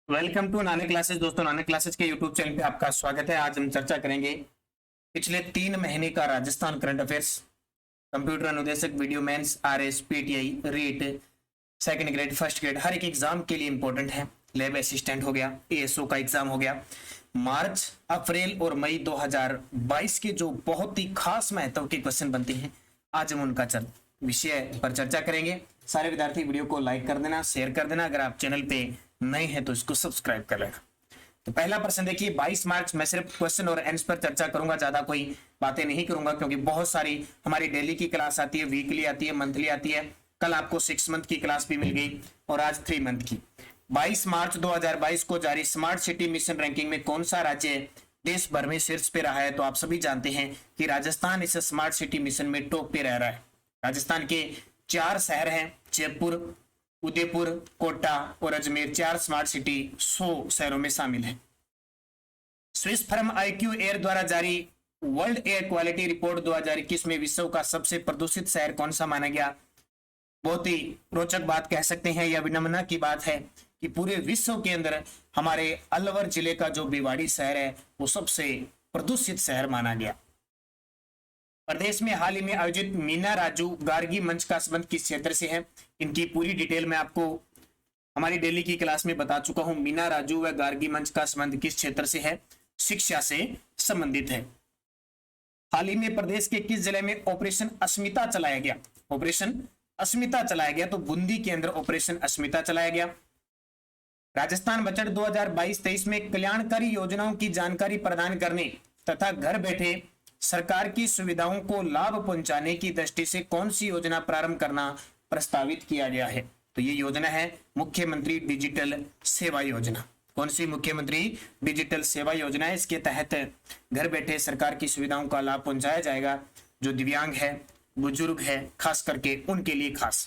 Welcome to Nanak classes. दोस्तों, Nanak classes के YouTube channel पे आपका स्वागत है। आज हम चर्चा करेंगे पिछले 3 महीने का राजस्थान करंट अफेयर्स, कंप्यूटर अनुदेशक, VDO mains, RS, PTI, REET, second grade, first grade, हर एक एग्जाम के लिए इंपॉर्टेंट है। लैब असिस्टेंट हो गया, एएसओ का एग्जाम हो गया। मार्च, अप्रैल और मई 2022 के जो बहुत ही खास महत्व के क्वेश्चन बनते हैं, आज हम उनका विषय पर चर्चा करेंगे। सारे विद्यार्थी वीडियो को लाइक कर देना, शेयर कर देना। अगर आप चैनल पे नए हैं तो इसको सब्सक्राइब कर लेना। तो पहला प्रश्न देखिए, 22 मार्च। मैं सिर्फ क्वेश्चन और आंसर पर चर्चा करूंगा, ज्यादा कोई बातें नहीं करूंगा, क्योंकि बहुत सारी हमारी डेली की क्लास आती है, वीकली आती है, मंथली आती है। कल आपको 6 मंथ की क्लास भी मिल गई और आज 3 मंथ की। 22 मार्च 2022 को जारी स्मार्ट सिटी मिशन रैंकिंग में कौन सा राज्य देश भर में शीर्ष पे रहा है? तो आप सभी जानते हैं कि राजस्थान इस स्मार्ट सिटी मिशन में टॉप पे रह रहा है। राजस्थान के 4 शहर हैं, जयपुर, उदयपुर, कोटा और अजमेर। 4 स्मार्ट सिटी 100 शहरों में शामिल है। स्विस फर्म IQ एयर द्वारा जारी वर्ल्ड एयर क्वालिटी रिपोर्ट 2021 में विश्व का सबसे प्रदूषित शहर कौन सा माना गया? बहुत ही रोचक बात कह सकते हैं, यह विडंबना की बात है कि पूरे विश्व के अंदर हमारे अलवर जिले का जो भिवाड़ी शहर है वो सबसे प्रदूषित शहर माना गया। प्रदेश में हाल ही में आयोजित मीना राजू गार्गी मंच का संबंध किस क्षेत्र से है? इनकी पूरी डिटेल मैं आपको हमारी डेली की क्लास में बता चुका हूं। मीना राजू व गार्गी मंच का संबंध किस क्षेत्र से है? शिक्षा से संबंधित है। हाल ही में प्रदेश के किस जिले में ऑपरेशन अस्मिता चलाया गया? ऑपरेशन अस्मिता चलाया गया, तो बूंदी के अंदर ऑपरेशन अस्मिता चलाया गया। राजस्थान बजट 2022-23 में कल्याणकारी योजनाओं की जानकारी प्रदान करने तथा घर बैठे सरकार की सुविधाओं को लाभ पहुंचाने की दृष्टि से कौन सी योजना प्रारंभ करना प्रस्तावित किया गया है? तो ये योजना है मुख्यमंत्री डिजिटल सेवा योजना। कौन सी? मुख्यमंत्री डिजिटल सेवा योजना है। इसके तहत घर बैठे सरकार की सुविधाओं का लाभ पहुंचाया जाएगा। जो दिव्यांग है, बुजुर्ग है, खास करके उनके लिए खास।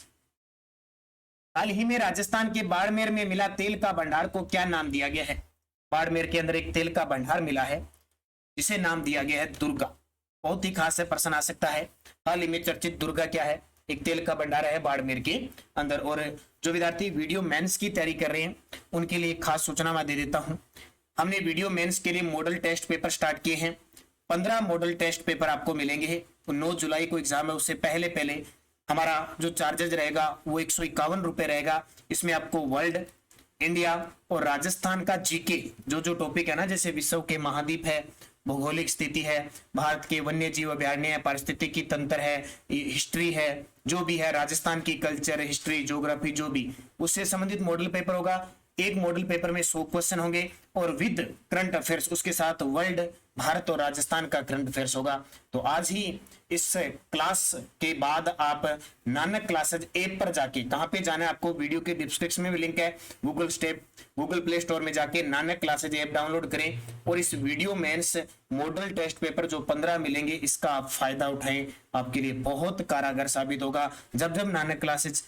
हाल ही में राजस्थान के बाड़मेर में मिला तेल का भंडार को क्या नाम दिया गया है? बाड़मेर के अंदर एक तेल का भंडार मिला है जिसे नाम दिया गया है दुर्गा। बहुत ही खास है, प्रश्न आ सकता है। हाल ही में चर्चित दुर्गा क्या है? एक तेल का भंडार है बाड़मेर के अंदर। और जो विद्यार्थी वीडियो मेंस की तैयारी कर रहे हैं उनके लिए खास सूचना मैं दे देता हूं। हमने वीडियो मेंस के लिए मॉडल टेस्ट पेपर स्टार्ट किए हैं। 15 मॉडल टेस्ट पेपर आपको मिलेंगे। 9 जुलाई को एग्जाम है, उससे पहले हमारा जो चार्जेज रहेगा वो 151 रुपए रहेगा। इसमें आपको वर्ल्ड, इंडिया और राजस्थान का जीके जो टॉपिक है ना, जैसे विश्व के महाद्वीप है, भौगोलिक स्थिति है, भारत के वन्य जीव अभयारण्य है, पारिस्थितिकी तंत्र है, हिस्ट्री है, जो भी है, राजस्थान की कल्चर, हिस्ट्री, ज्योग्राफी, जो भी उससे संबंधित मॉडल पेपर होगा। एक मॉडल पेपर में 100 क्वेश्चन होंगे और विद करंट अफेयर्स, उसके साथ वर्ल्ड, भारत और राजस्थान का करंट अफेयर्स होगा। तो आज ही इस क्लास के बाद आप नानक क्लासेज ऐप पर जाके, कहां पे जाना है आपको, वीडियो के डिस्क्रिप्शन में भी लिंक है। गूगल प्ले स्टोर में जाके नानक क्लासेज ऐप डाउनलोड करें और इस video mains model test paper जो 15 मिलेंगे इसका आप फायदा उठाएं। आपके लिए बहुत कारगर साबित होगा। जब जब नानक क्लासेज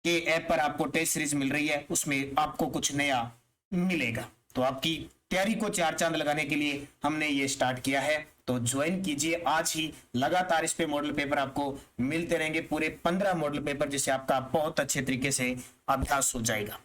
के ऐप पर आपको टेस्ट सीरीज मिल रही है उसमें आपको कुछ नया मिलेगा। तो आपकी तैयारी को 4 चांद लगाने के लिए हमने ये स्टार्ट किया है, तो ज्वाइन कीजिए आज ही। लगातार इस पे मॉडल पेपर आपको मिलते रहेंगे, पूरे 15 मॉडल पेपर, जिससे आपका बहुत अच्छे तरीके से अभ्यास हो जाएगा।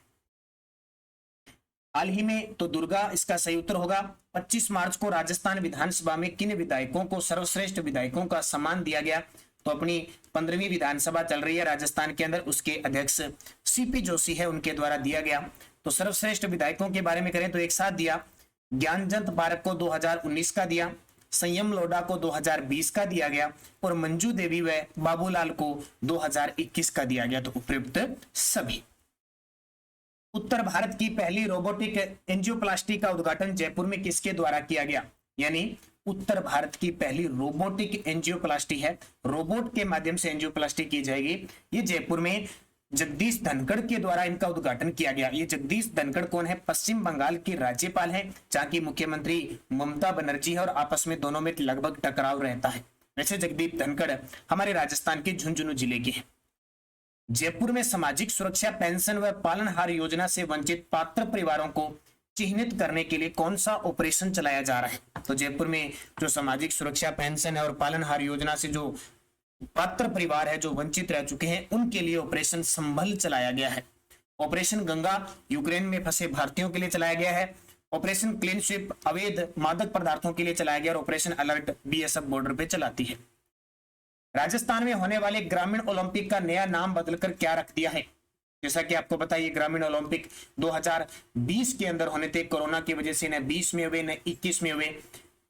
हाल ही में तो दुर्गा इसका सही उत्तर होगा। 25 मार्च को राजस्थान विधानसभा में किन विधायकों को सर्वश्रेष्ठ विधायकों का सम्मान दिया गया? तो अपनी 15वीं विधानसभा चल रही है राजस्थान के अंदर, उसके अध्यक्ष सीपी जोशी है, उनके द्वारा दिया गया। तो सर्वश्रेष्ठ विधायकों के बारे में करें तो एक साथ दिया, ज्ञानचंद पारक को 2019 का दिया, संयम लोढ़ा को 2020 का दिया गया और मंजू देवी व बाबूलाल को 2021 का दिया गया। तो उपयुक्त सभी। उत्तर भारत की पहली रोबोटिक एंजियोप्लास्टी का उद्घाटन जयपुर में किसके द्वारा किया गया? यानी उत्तर भारत की पहली रोबोटिक एंजियोप्लास्टी है, रोबोट के माध्यम से एंजियोप्लास्टी की जाएगी। ये जयपुर में जगदीश धनखड़ के द्वारा इनका उद्घाटन किया गया। ये जगदीश धनखड़ कौन है? पश्चिम बंगाल की राज्यपाल है, जहां की मुख्यमंत्री ममता बनर्जी है और आपस में दोनों में लगभग टकराव रहता है। वैसे जगदीश धनखड़ हमारे राजस्थान के झुंझुनू जिले की है। जयपुर में सामाजिक सुरक्षा पेंशन व पालनहार योजना से वंचित पात्र परिवारों को चिन्हित करने के लिए कौन सा ऑपरेशन चलाया जा रहा है? तो जयपुर में जो सामाजिक सुरक्षा पेंशन है और पालनहार योजना से जो पात्र परिवार है, जो वंचित रह चुके हैं, उनके लिए ऑपरेशन संभल चलाया गया है। ऑपरेशन गंगा यूक्रेन में फंसे भारतीयों के लिए चलाया गया है। ऑपरेशन क्लीन स्वीप अवैध मादक पदार्थों के लिए चलाया गया और ऑपरेशन अलर्ट बीएसएफ बॉर्डर पे चलाती है। राजस्थान में होने वाले ग्रामीण ओलंपिक का नया नाम बदलकर क्या रख दिया है? जैसा कि आपको पता है ये ग्रामीण ओलंपिक 2020 के अंदर होने थे, कोरोना की वजह से न 20 में हुए न 21 में हुए।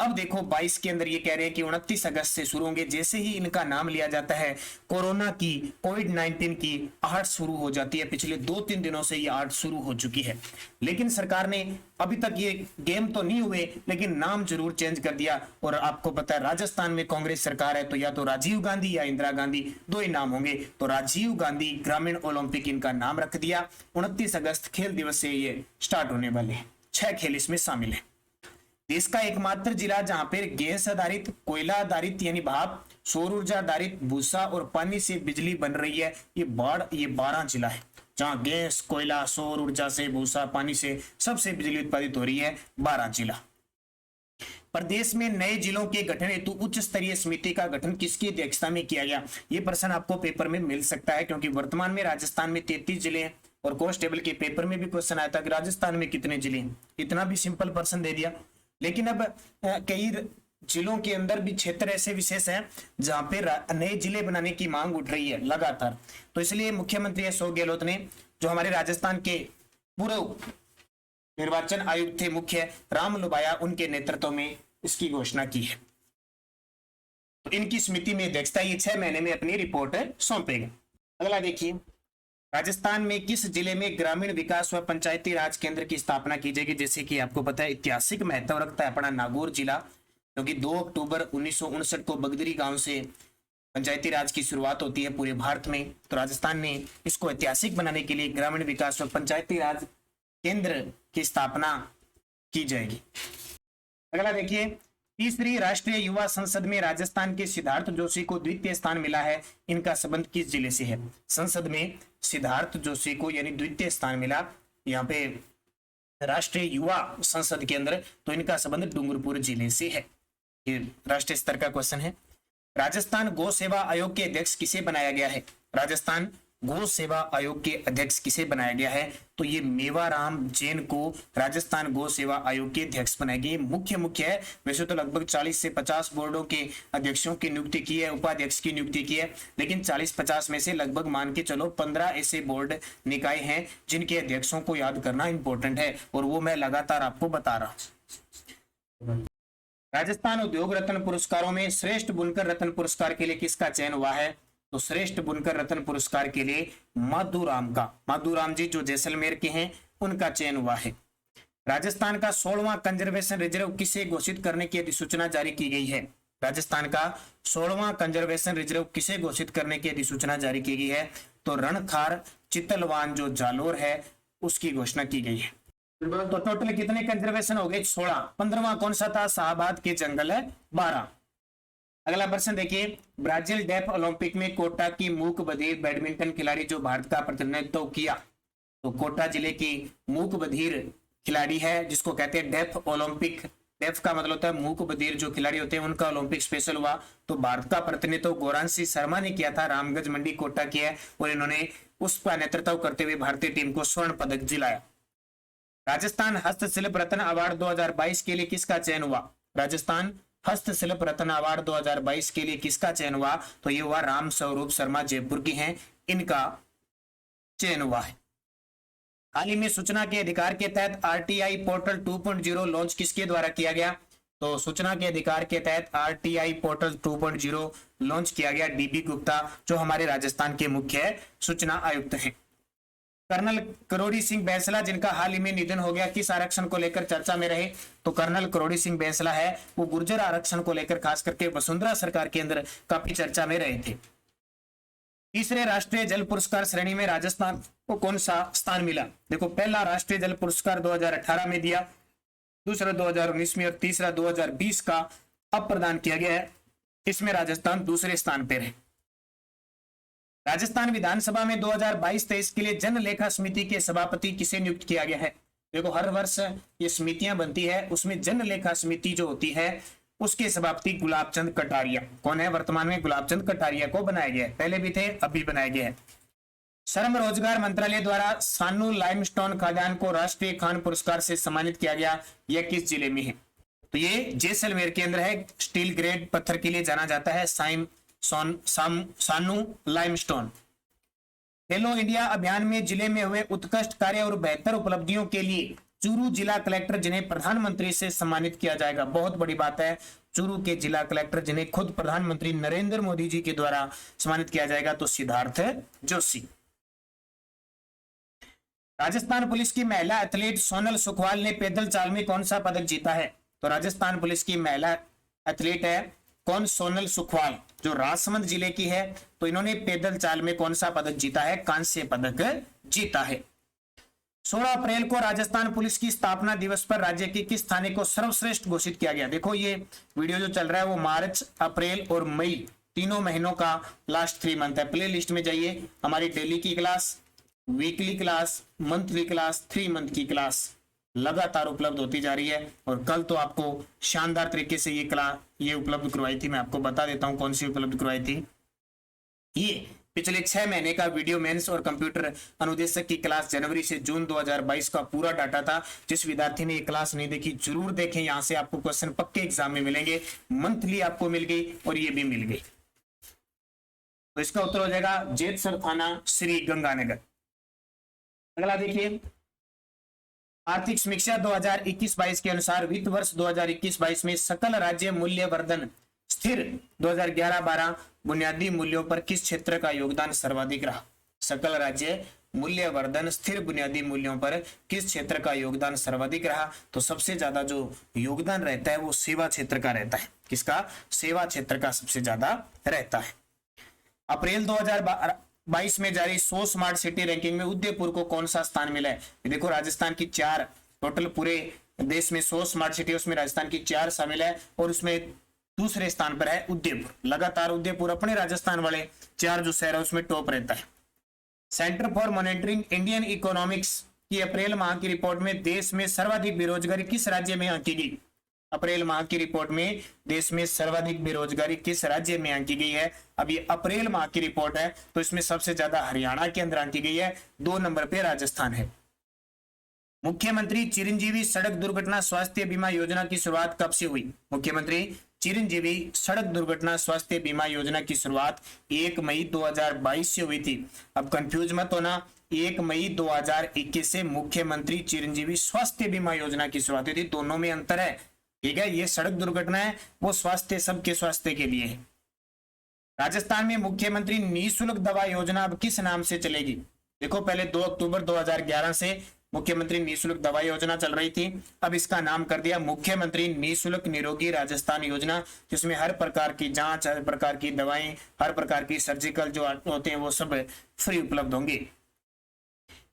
अब देखो 22 के अंदर ये कह रहे हैं कि 29 अगस्त से शुरू होंगे। जैसे ही इनका नाम लिया जाता है कोरोना की कोविड-19 की आहट शुरू हो जाती है। पिछले 2-3 दिनों से ये आहट शुरू हो चुकी है, लेकिन सरकार ने अभी तक ये गेम तो नहीं हुए लेकिन नाम जरूर चेंज कर दिया। और आपको पता है राजस्थान में कांग्रेस सरकार है तो या तो राजीव गांधी या इंदिरा गांधी, दो ही नाम होंगे। तो राजीव गांधी ग्रामीण ओलंपिक इनका नाम रख दिया। 29 अगस्त खेल दिवस से ये स्टार्ट होने वाले हैं। 6 खेल इसमें शामिल है। देश का एकमात्र जिला जहां पर गैस आधारित, कोयला आधारित यानी भाप, सौर ऊर्जा आधारित, भूसा और पानी से बिजली बन रही है, ये 12 जिला है जहां गैस, कोयला, सौर ऊर्जा से, भूसा, पानी से सबसे बिजली उत्पादित हो रही है। 12 जिला। प्रदेश में नए जिलों के गठन हेतु उच्च स्तरीय समिति का गठन किसकी अध्यक्षता में किया गया? ये प्रश्न आपको पेपर में मिल सकता है क्योंकि वर्तमान में राजस्थान में 33 जिले हैं और कांस्टेबल के पेपर में भी क्वेश्चन आया था कि राजस्थान में कितने जिले हैं। इतना भी सिंपल प्रश्न दे दिया। लेकिन अब कई जिलों के अंदर भी क्षेत्र ऐसे विशेष हैं जहां पे नए जिले बनाने की मांग उठ रही है लगातार। तो इसलिए मुख्यमंत्री अशोक गहलोत ने, जो हमारे राजस्थान के पूर्व निर्वाचन आयुक्त थे मुख्य राम लुबाया, उनके नेतृत्व में इसकी घोषणा की है। तो इनकी समिति में अध्यक्षता ये 6 महीने में अपनी रिपोर्ट सौंपेगा। अगला देखिए, राजस्थान में किस जिले में ग्रामीण विकास व पंचायती राज केंद्र की स्थापना की जाएगी? जैसे कि आपको पता है ऐतिहासिक महत्व रखता है अपना नागौर जिला, क्योंकि 2 अक्टूबर 1959 को बगदरी गांव से पंचायती राज की शुरुआत होती है पूरे भारत में। तो राजस्थान ने इसको ऐतिहासिक बनाने के लिए ग्रामीण विकास व पंचायती राज केंद्र की स्थापना की जाएगी। अगला देखिए, तीसरी राष्ट्रीय युवा संसद में राजस्थान के सिद्धार्थ जोशी को द्वितीय स्थान मिला है। इनका संबंध किस जिले से है? संसद में सिद्धार्थ जोशी को यानी द्वितीय स्थान मिला यहाँ पे राष्ट्रीय युवा संसद के अंदर, तो इनका संबंध डूंगरपुर जिले से है। ये राष्ट्रीय स्तर का क्वेश्चन है। राजस्थान गौ सेवा आयोग के अध्यक्ष किसे बनाया गया है? राजस्थान गौ सेवा आयोग के अध्यक्ष किसे बनाया गया है? तो ये मेवाराम जैन को राजस्थान गौ सेवा आयोग के अध्यक्ष बनाया गया। मुख्य है, वैसे तो लगभग 40 से 50 बोर्डों के अध्यक्षों की नियुक्ति की है, उपाध्यक्ष की नियुक्ति की है, लेकिन 40-50 में से लगभग मान के चलो 15 ऐसे बोर्ड निकाय हैं जिनके अध्यक्षों को याद करना इंपॉर्टेंट है और वो मैं लगातार आपको बता रहा हूं। राजस्थान उद्योग रत्न पुरस्कारों में श्रेष्ठ बुनकर रत्न पुरस्कार के लिए किसका चयन हुआ है? तो श्रेष्ठ बुनकर रत्न पुरस्कार के लिए माधुराम जी जो जैसलमेर के हैं उनका चयन हुआ है। राजस्थान का 16वां कंजर्वेशन रिजर्व किसे घोषित करने की अधिसूचना जारी की गई है? राजस्थान का 16वां कंजर्वेशन रिजर्व किसे घोषित करने की अधिसूचना जारी की गई है? तो रणखार चितलवान जो जालोर है उसकी घोषणा की गई है। तो टोटल कितने कंजर्वेशन हो गए? 16। 15वां कौन सा था? शाहबाद के जंगल है 12। अगला प्रश्न देखिए, ब्राजील डेफ ओलंपिक में कोटा की मूक बधिर बैडमिंटन खिलाड़ी जो भारत का प्रतिनिधित्व किया, तो कोटा जिले की मूक बधिर खिलाड़ी है जिसको कहते हैं डेफ ओलंपिक। डेफ का मतलब होता है मूक बधिर जो खिलाड़ी होते हैं उनका ओलंपिक स्पेशल हुआ। तो भारत का प्रतिनिधित्व गौरांशी शर्मा ने किया था, रामगंज मंडी कोटा की है, और इन्होंने उसका नेतृत्व करते हुए भारतीय टीम को स्वर्ण पदक दिलाया। राजस्थान हस्तशिल्प रत्न अवार्ड 2022 के लिए किसका चयन हुआ? राजस्थान हस्तशिल्प रत्न अवार्ड 2022 के लिए किसका चयन हुआ? तो ये हुआ राम स्वरूप शर्मा, जयपुर की हैं, इनका चयन हुआ है। हाल ही में सूचना के अधिकार के तहत आरटीआई पोर्टल 2.0 लॉन्च किसके द्वारा किया गया? तो सूचना के अधिकार के तहत आरटीआई पोर्टल 2.0 लॉन्च किया गया डीबी गुप्ता जो हमारे राजस्थान के मुख्य सूचना आयुक्त हैं। कर्नल करोड़ी सिंह बैंसला जिनका हाल ही में निधन हो गया, किस आरक्षण को लेकर चर्चा में रहे? तो कर्नल करोड़ी सिंह बैंसला है वो गुर्जर आरक्षण को लेकर खास करके वसुंधरा सरकार के अंदर काफी चर्चा में रहे थे। तीसरे राष्ट्रीय जल पुरस्कार श्रेणी में राजस्थान को कौन सा स्थान मिला? देखो, पहला राष्ट्रीय जल पुरस्कार 2018 में दिया, दूसरा 2019 में और तीसरा 2020 का अब प्रदान किया गया है। इसमें राजस्थान दूसरे स्थान पर है। राजस्थान विधानसभा में 2022-23 के लिए जन लेखा समिति के सभापति किसे नियुक्त किया गया है? देखो, हर वर्ष ये समितियां बनती है, उसमें जन लेखा समिति जो होती है उसके सभापति गुलाब चंद कटारिया। कौन है? वर्तमान में गुलाब चंद कटारिया को बनाया गया है, पहले भी थे अब भी बनाया गया है। श्रम रोजगार मंत्रालय द्वारा सानू लाइमस्टोन खदान को राष्ट्रीय खान पुरस्कार से सम्मानित किया गया, यह किस जिले में है? तो ये जैसलमेर के अंदर है। स्टील ग्रेड पत्थर के लिए जाना जाता है सानू लाइमस्टोन। खेलो इंडिया अभियान में जिले में हुए उत्कृष्ट कार्य और बेहतर उपलब्धियों के लिए चूरू जिला कलेक्टर जिन्हें प्रधानमंत्री से सम्मानित किया जाएगा। बहुत बड़ी बात है, चूरू के जिला कलेक्टर जिन्हें खुद प्रधानमंत्री नरेंद्र मोदी जी के द्वारा सम्मानित किया जाएगा, तो सिद्धार्थ जोशी। राजस्थान पुलिस की महिला एथलीट सोनल सुखवाल ने पैदल चाल में कौन सा पदक जीता है? तो राजस्थान पुलिस की महिला एथलीट है कौन? सोनल सुखवाल, जो राजसमंद जिले की है। तो इन्होंने पैदल चाल में कौन सा पदक जीता है? कांस्य पदक जीता है। 16 अप्रैल को राजस्थान पुलिस की स्थापना दिवस पर राज्य के किस थाने को सर्वश्रेष्ठ घोषित किया गया? देखो ये वीडियो जो चल रहा है वो मार्च, अप्रैल और मई तीनों महीनों का लास्ट 3 मंथ है। प्ले लिस्ट में जाइए, हमारी डेली की class, weekly class, monthly class, 3 month की क्लास लगातार उपलब्ध होती जा रही है। और कल तो आपको शानदार तरीके से ये उपलब्ध करवाई थी। मैं आपको बता देता हूं कौन सी उपलब्ध करवाई थी। ये पिछले 6 महीने का वीडियो मेंस और कंप्यूटर अनुदेशक की क्लास जनवरी से जून 2022 का पूरा डाटा था। जिस विद्यार्थी ने ये क्लास नहीं देखी जरूर देखें, यहां से आपको क्वेश्चन पक्के एग्जाम में मिलेंगे। मंथली आपको मिल गई और ये भी मिल गई। तो इसका उत्तर हो जाएगा जेतसर थाना, श्री गंगानगर। अगला देखिए, आर्थिक समीक्षा 2021-22 के अनुसार वित्त वर्ष 2021-22 में सकल राज्य मूल्य वर्धन स्थिर 2011-12 बुनियादी मूल्यों पर किस क्षेत्र का योगदान सर्वाधिक रहा? सकल राज्य मूल्य वर्धन स्थिर बुनियादी मूल्यों पर किस क्षेत्र का योगदान सर्वाधिक रहा? तो सबसे ज्यादा जो योगदान रहता है वो सेवा क्षेत्र का रहता है। किसका? सेवा क्षेत्र का सबसे ज्यादा रहता है। अप्रैल 2022 में जारी 100 स्मार्ट सिटी रैंकिंग में उदयपुर को कौन सा स्थान मिला है? देखो राजस्थान की 4, टोटल पूरे देश में 100 स्मार्ट सिटी, उसमें राजस्थान की 4 शामिल है और उसमें दूसरे स्थान पर है उदयपुर। लगातार उदयपुर अपने राजस्थान वाले 4 जो शहर है उसमें टॉप रहता है। Centre for monitoring Indian economics की अप्रैल माह की रिपोर्ट में देश में सर्वाधिक बेरोजगारी किस राज्य में आंकी गई? अप्रैल माह की रिपोर्ट में देश में सर्वाधिक बेरोजगारी किस राज्य में आंकी गई है? अब ये अप्रैल माह की रिपोर्ट है तो इसमें सबसे ज्यादा हरियाणा के अंदर आंकी गई है, 2 नंबर पे राजस्थान है। मुख्यमंत्री चिरंजीवी सड़क दुर्घटना स्वास्थ्य बीमा योजना की शुरुआत कब से हुई? मुख्यमंत्री चिरंजीवी सड़क दुर्घटना स्वास्थ्य बीमा योजना की शुरुआत 1 मई 2022 से हुई थी। अब कंफ्यूज मत होना, 1 मई 2021 से मुख्यमंत्री चिरंजीवी स्वास्थ्य बीमा योजना की शुरुआत हुई थी, दोनों में अंतर है। ठीक है, ये सड़क दुर्घटना है, वो स्वास्थ्य सबके स्वास्थ्य के लिए है। राजस्थान में मुख्यमंत्री निःशुल्क दवा योजना अब किस नाम से चलेगी? देखो पहले 2 अक्टूबर 2011 से मुख्यमंत्री निःशुल्क दवा योजना चल रही थी, अब इसका नाम कर दिया मुख्यमंत्री निःशुल्क निरोगी राजस्थान योजना, जिसमें हर प्रकार की जांच, हर प्रकार की दवाएं, हर प्रकार की सर्जिकल जो होते हैं वो सब फ्री उपलब्ध होंगे।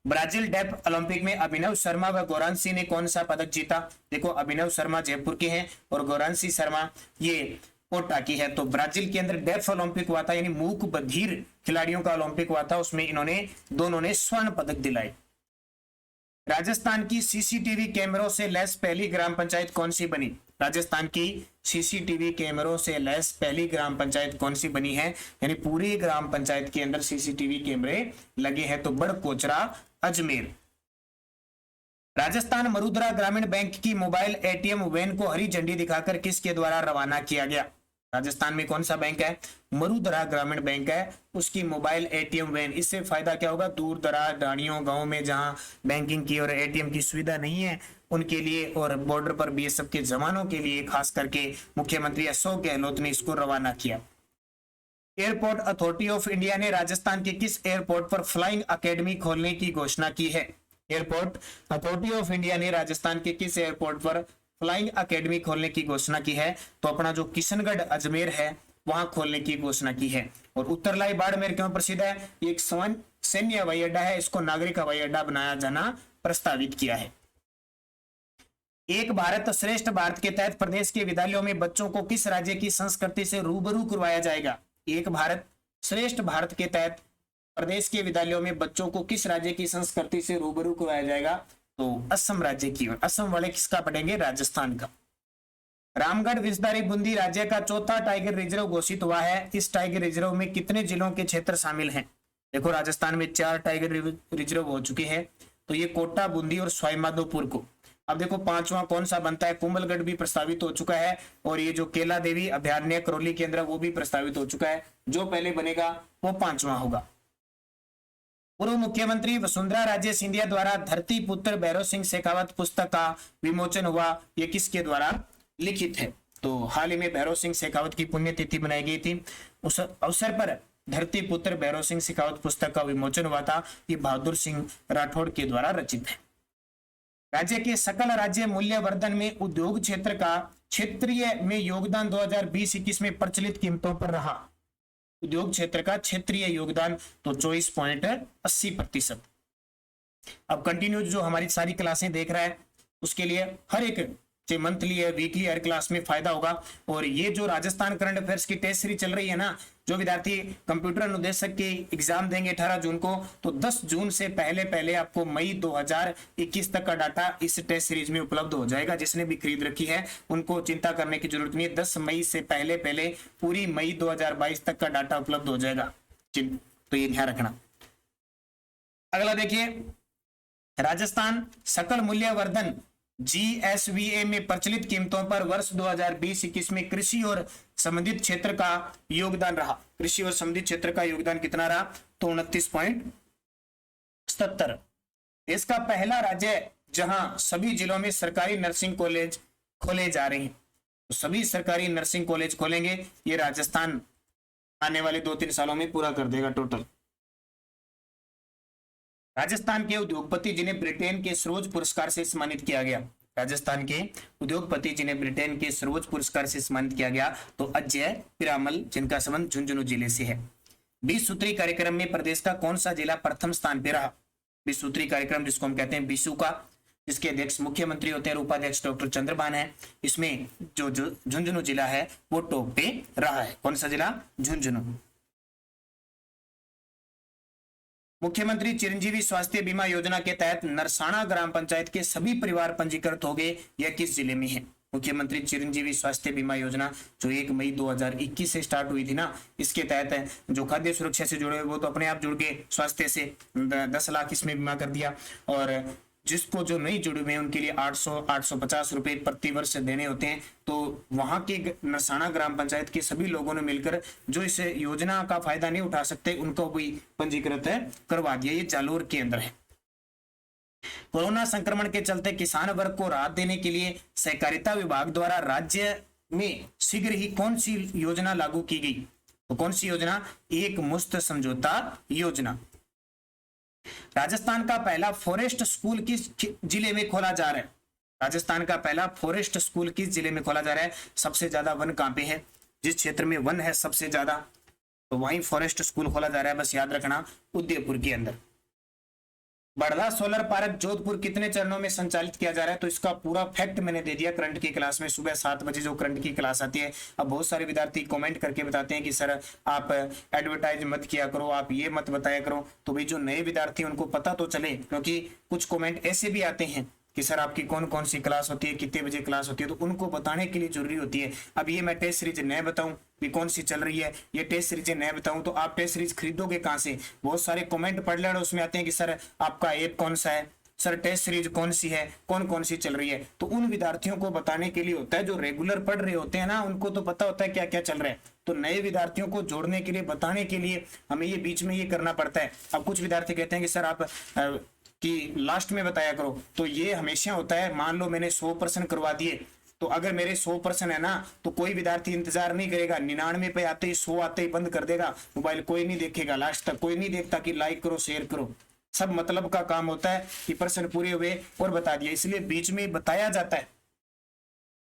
ब्राजील डेफ ओलंपिक में अभिनव शर्मा व गौरांशी ने कौन सा पदक जीता? देखो अभिनव शर्मा जयपुर के हैं और गौरांशी शर्मा ये कोटा की है। तो ब्राजील के अंदर डेफ ओलंपिक हुआ था, यानी मूक बधिर खिलाड़ियों का ओलंपिक हुआ था, उसमें दोनों ने स्वर्ण पदक दिलाए। राजस्थान की सीसीटीवी कैमरों से लैस पहली ग्राम पंचायत कौन सी बनी? राजस्थान की सीसीटीवी कैमरों से लैस पहली ग्राम पंचायत कौन सी बनी है? यानी पूरी ग्राम पंचायत के अंदर सीसीटीवी कैमरे लगे हैं, तो बड़कोचरा, अजमेर। राजस्थान मरुद्रा ग्रामीण बैंक की मोबाइल एटीएम वैन को हरी झंडी दिखाकर किसके द्वारा रवाना किया गया? राजस्थान में कौन सा बैंक है? मरुद्रा ग्रामीण बैंक है, उसकी मोबाइल एटीएम वैन। इससे फायदा क्या होगा? दूर दराज ढाणियों गांव में जहां बैंकिंग की और एटीएम की सुविधा नहीं है उनके लिए, और बॉर्डर पर बीएसएफ के जवानों के लिए खास करके मुख्यमंत्री अशोक गहलोत ने इसको रवाना किया। एयरपोर्ट अथॉरिटी ऑफ इंडिया ने राजस्थान के किस एयरपोर्ट पर फ्लाइंग अकेडमी खोलने की घोषणा की है? एयरपोर्ट अथॉरिटी ऑफ इंडिया ने राजस्थान के किस एयरपोर्ट पर फ्लाइंग अकेडमी खोलने की घोषणा की है? तो अपना जो किशनगढ़ अजमेर है वहां खोलने की घोषणा की है। और उत्तरलाई बाड़मेर क्यों प्रसिद्ध है? एक सैन्य हवाई अड्डा है, इसको नागरिक हवाई अड्डा बनाया जाना प्रस्तावित किया है। एक भारत श्रेष्ठ भारत के तहत प्रदेश के विद्यालयों में बच्चों को किस राज्य की संस्कृति से रूबरू करवाया जाएगा? एक भारत श्रेष्ठ भारत के तहत प्रदेश के विद्यालयों में बच्चों को किस राज्य की संस्कृति से रूबरू करवाया जाएगा? तो असम राज्य की ओर। असम वाले किसका पढ़ेंगे? राजस्थान का। रामगढ़ विस्तारी बूंदी राज्य का चौथा टाइगर रिजर्व घोषित हुआ है। इस टाइगर रिजर्व में कितने जिलों के क्षेत्र शामिल हैं? देखो राजस्थान में 4 टाइगर रिजर्व हो चुके हैं, तो ये कोटा, बूंदी और सवाईमाधोपुर को। अब देखो पांचवा कौन सा बनता है, कुंभलगढ़ भी प्रस्तावित हो चुका है, और ये जो केला देवी अभयारण्य करौली के अंदर वो भी प्रस्तावित हो चुका है। जो पहले बनेगा वो पांचवा होगा। पूर्व मुख्यमंत्री वसुंधरा राजे सिंधिया द्वारा धरती पुत्र भैरव सिंह शेखावत पुस्तक का विमोचन हुआ, ये किसके द्वारा लिखित है? तो हाल ही में भैरव सिंह शेखावत की पुण्यतिथि बनाई गई थी, उस अवसर पर धरती पुत्र भैरव सिंह शेखावत पुस्तक का विमोचन हुआ था। ये बहादुर सिंह राठौड़ के द्वारा रचित है। राज्य के सकल राज्य मूल्यवर्धन में उद्योग क्षेत्र का क्षेत्रीय में योगदान 2020-21 में प्रचलित कीमतों पर रहा। उद्योग क्षेत्र का क्षेत्रीय योगदान तो 24.80%। अब कंटिन्यू जो हमारी सारी क्लासें देख रहा है उसके लिए हर एक चाहे मंथली है, वीकली, हर क्लास में फायदा होगा। और ये जो राजस्थान करंट अफेयर्स की टेस्ट सीरीज चल रही है ना, जो विद्यार्थी कंप्यूटर अनुदेशक के एग्जाम देंगे 18 जून को, तो 10 जून से पहले पहले आपको मई 2021 तक का डाटा इस टेस्ट सीरीज में उपलब्ध हो जाएगा। जिसने भी खरीद रखी है उनको चिंता करने की जरूरत नहीं है। 10 मई से पहले पहले पूरी मई 2022 तक का डाटा उपलब्ध हो जाएगा, तो ये ध्यान रखना। अगला देखिए, राजस्थान सकल मूल्यवर्धन GSVA में प्रचलित कीमतों पर वर्ष 2020-21 में कृषि और संबंधित क्षेत्र का योगदान रहा। कृषि और संबंधित क्षेत्र का योगदान कितना रहा? तो 29.77। इसका पहला राज्य जहां सभी जिलों में सरकारी नर्सिंग कॉलेज खोले जा रहे हैं, तो सभी सरकारी नर्सिंग कॉलेज खोलेंगे। ये राजस्थान आने वाले 2-3 सालों में पूरा कर देगा टोटल। राजस्थान के उद्योगपति जिन्हें ब्रिटेन के सर्वोच्च पुरस्कार से सम्मानित किया गया, राजस्थान के उद्योगपति जिन्हें ब्रिटेन के सर्वोच्च पुरस्कार से सम्मानित किया गया, तो अजय पिरामल, जिनका संबंध झुंझुनू जिले से है। 20 सूत्री कार्यक्रम में प्रदेश का कौन सा जिला प्रथम स्थान पे रहा? 20 सूत्री कार्यक्रम जिसको हम कहते हैं बीसू का, जिसके अध्यक्ष मुख्यमंत्री होते हैं, उपाध्यक्ष डॉक्टर चंद्रभान है। इसमें जो झुंझुनू जिला है वो टॉप पे रहा है। कौन सा जिला? झुंझुनू। मुख्यमंत्री चिरंजीवी स्वास्थ्य बीमा योजना के तहत नरसाणा ग्राम पंचायत के सभी परिवार पंजीकृत हो गए, यह किस जिले में है? मुख्यमंत्री चिरंजीवी स्वास्थ्य बीमा योजना जो 1 मई 2021 से स्टार्ट हुई थी ना, इसके तहत जो खाद्य सुरक्षा से जुड़े वो तो अपने आप जुड़ गए, स्वास्थ्य से 10 लाख इसमें बीमा कर दिया। और जिसको जो नहीं जुड़े हुए हैं उनके लिए 850 रुपए प्रति वर्ष देने होते हैं। तो वहां के नरसाणा ग्राम पंचायत के सभी लोगों ने मिलकर जो इस योजना का फायदा नहीं उठा सकते उनको भी पंजीकृत करवा दिया। ये जालोर के अंदर है। कोरोना संक्रमण के चलते किसान वर्ग को राहत देने के लिए सहकारिता विभाग द्वारा राज्य में शीघ्र ही कौन सी योजना लागू की गई? तो कौन सी योजना? एक मुश्त समझौता योजना। राजस्थान का पहला फॉरेस्ट स्कूल किस जिले में खोला जा रहा है? राजस्थान का पहला फॉरेस्ट स्कूल किस जिले में खोला जा रहा है? सबसे ज्यादा वन कहां पे है? जिस क्षेत्र में वन है सबसे ज्यादा, तो वहीं फॉरेस्ट स्कूल खोला जा रहा है। बस याद रखना, उदयपुर के अंदर। बड़ला सोलर पार्क जोधपुर कितने चरणों में संचालित किया जा रहा है? तो इसका पूरा फैक्ट मैंने दे दिया करंट की क्लास में। सुबह 7 बजे जो करंट की क्लास आती है। अब बहुत सारे विद्यार्थी कमेंट करके बताते हैं कि सर आप एडवर्टाइज मत किया करो, आप ये मत बताया करो। तो भाई जो नए विद्यार्थी उनको पता तो चले, क्योंकि कुछ कमेंट ऐसे भी आते हैं कि सर आपकी कौन कौन सी क्लास होती है, कितने बजे क्लास होती है, तो उनको बताने के लिए जरूरी होती है। अब ये मैं टेस्ट सीरीज नए बताऊं कि कौन सी चल रही है, ये टेस्ट सीरीज नए बताऊं, तो आप टेस्ट सीरीज खरीदोगे कहां से? बहुत सारे कमेंट पढ़ ले, उसमें आते हैं कि सर आपका ऐप कौन सा है, सर टेस्ट सीरीज कौन सी है, कौन कौन सी चल रही है। तो उन विद्यार्थियों को बताने के लिए होता है, जो रेगुलर पढ़ रहे होते हैं ना, उनको तो पता होता है क्या क्या चल रहा है। तो नए विद्यार्थियों को जोड़ने के लिए, बताने के लिए हमें ये बीच में ये करना पड़ता है। अब कुछ विद्यार्थी कहते हैं कि सर आप कि लास्ट में बताया करो, तो ये हमेशा होता है। मान लो मैंने 100% करवा दिए, तो अगर मेरे 100% है ना, तो कोई विद्यार्थी इंतजार नहीं करेगा। 99 पे आते ही 100 आते ही बंद कर देगा मोबाइल, कोई नहीं देखेगा लास्ट तक, कोई नहीं देखता कि लाइक करो शेयर करो। सब मतलब का काम होता है कि % पूरे हुए और बता दिया, इसलिए बीच में बताया जाता है,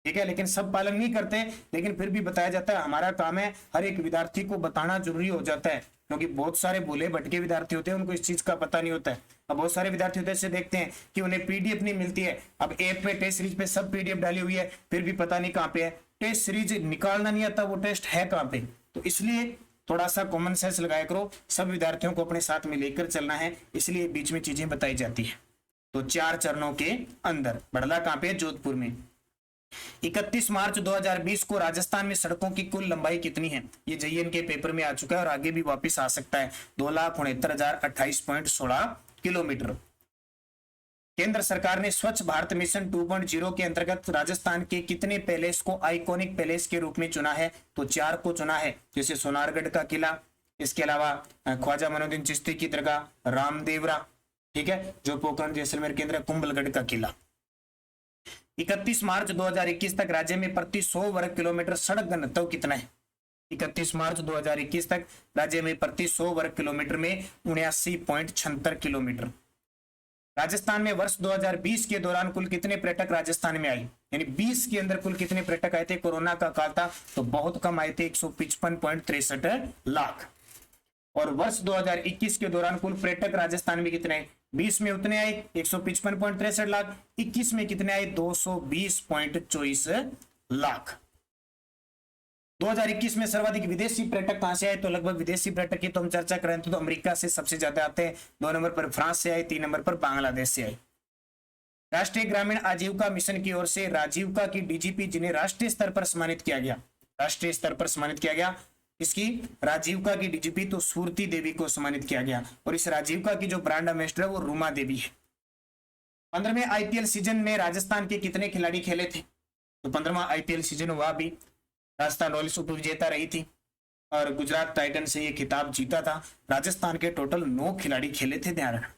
ठीक है। लेकिन सब पालन नहीं करते, लेकिन फिर भी बताया जाता है। हमारा काम है हर एक विद्यार्थी को बताना जरूरी हो जाता है, क्योंकि बहुत सारे भूले भटके विद्यार्थी होते हैं, उनको इस चीज का पता नहीं होता है। अब बहुत सारे विद्यार्थी होते हैं, ऐसे देखते हैं कि उन्हें पीडीएफ नहीं मिलती है। अब ऐप पे टेस्ट सीरीज पे सब पीडीएफ डाली हुई है, फिर भी पता नहीं कहाँ पे है। टेस्ट सीरीज निकालना नहीं आता, वो टेस्ट है कहाँ पे। तो इसलिए थोड़ा सा कॉमन सेंस लगाया करो। सब विद्यार्थियों को अपने साथ में लेकर चलना है, इसलिए बीच में चीजें बताई जाती है। तो 4 चरणों के अंदर बड़ला कहाँ पे? जोधपुर में। 31 मार्च 2020 को राजस्थान में सड़कों की कुल लंबाई कितनी है? ये JEN के पेपर में आ चुका है और आगे भी वापस आ सकता है। 2,69,028.16 किलोमीटर। केंद्र सरकार ने स्वच्छ भारत मिशन 2.0 के अंतर्गत राजस्थान के कितने पैलेस को आइकॉनिक पैलेस के रूप में चुना है? तो 4 को चुना है, जैसे सोनारगढ़ का किला, इसके अलावा ख्वाजा मोइनुद्दीन चिश्ती की दरगाह, रामदेवरा, ठीक है, जो पोखरण जैसलमेर केंद्र, कुंभलगढ़ का किला। 31 मार्च 2021 तक राज्य में प्रति 100 वर्ग किलोमीटर सड़क घनत्व कितना है? 31 मार्च 2021 तक राज्य में प्रति 100 वर्ग किलोमीटर में 79.76 किलोमीटर। राजस्थान में वर्ष 2020 के दौरान कुल कितने पर्यटक राजस्थान में आए? यानी 20 के अंदर कुल कितने पर्यटक आए थे? कोरोना का काल था तो बहुत कम आए थे, 155.63 लाख। और वर्ष 2021 के दौरान कुल पर्यटक राजस्थान में कितने आए? 20 में उतने आए 155.63 लाख, 21 में कितने आए? 220.24 लाख। 2021 में सर्वाधिक विदेशी पर्यटक कहां से आए? तो लगभग विदेशी पर्यटक की तो हम चर्चा करें तो अमेरिका से सबसे ज्यादा आते हैं, 2 नंबर पर फ्रांस से आए, 3 नंबर पर बांग्लादेश से आए। राष्ट्रीय ग्रामीण आजीविका मिशन की ओर से राजीविका की DGP जिन्हें राष्ट्रीय स्तर पर सम्मानित किया गया, राष्ट्रीय स्तर पर सम्मानित किया गया, इसकी राजीविका की DGP तो सुरती देवी को सम्मानित किया गया। और इस राजीविका की जो ब्रांड एम्बेसडर वो रुमा देवी है। 15वें IPL सीजन में राजस्थान के कितने खिलाड़ी खेले थे? तो 15वां IPL सीजन हुआ भी, राजस्थान रॉयल्स उप विजेता रही थी और गुजरात टाइटन से ये खिताब जीता था। राजस्थान के टोटल 9 खिलाड़ी खेले थे। ध्यान रखना।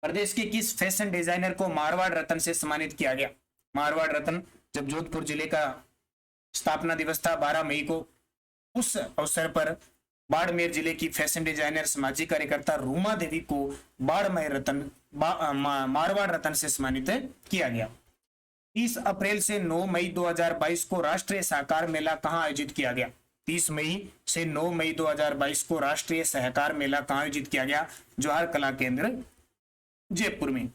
प्रदेश के किस फैशन डिजाइनर को मारवाड़ रत्न से सम्मानित किया गया? मारवाड़ रत्न जब जोधपुर जिले का स्थापना दिवस था 12 मई को, उस अवसर पर बाड़मेर जिले की फैशन डिजाइनर सामाजिक कार्यकर्ता रूमा देवी को मारवाड़ रत्न से सम्मानित किया गया। 30 अप्रैल से 9 मई 2022 को राष्ट्रीय सहकार मेला कहां आयोजित किया गया? 30 मई से 9 मई 2022 को राष्ट्रीय सहकार मेला कहां आयोजित किया गया? जवाहर कला केंद्र जयपुर में।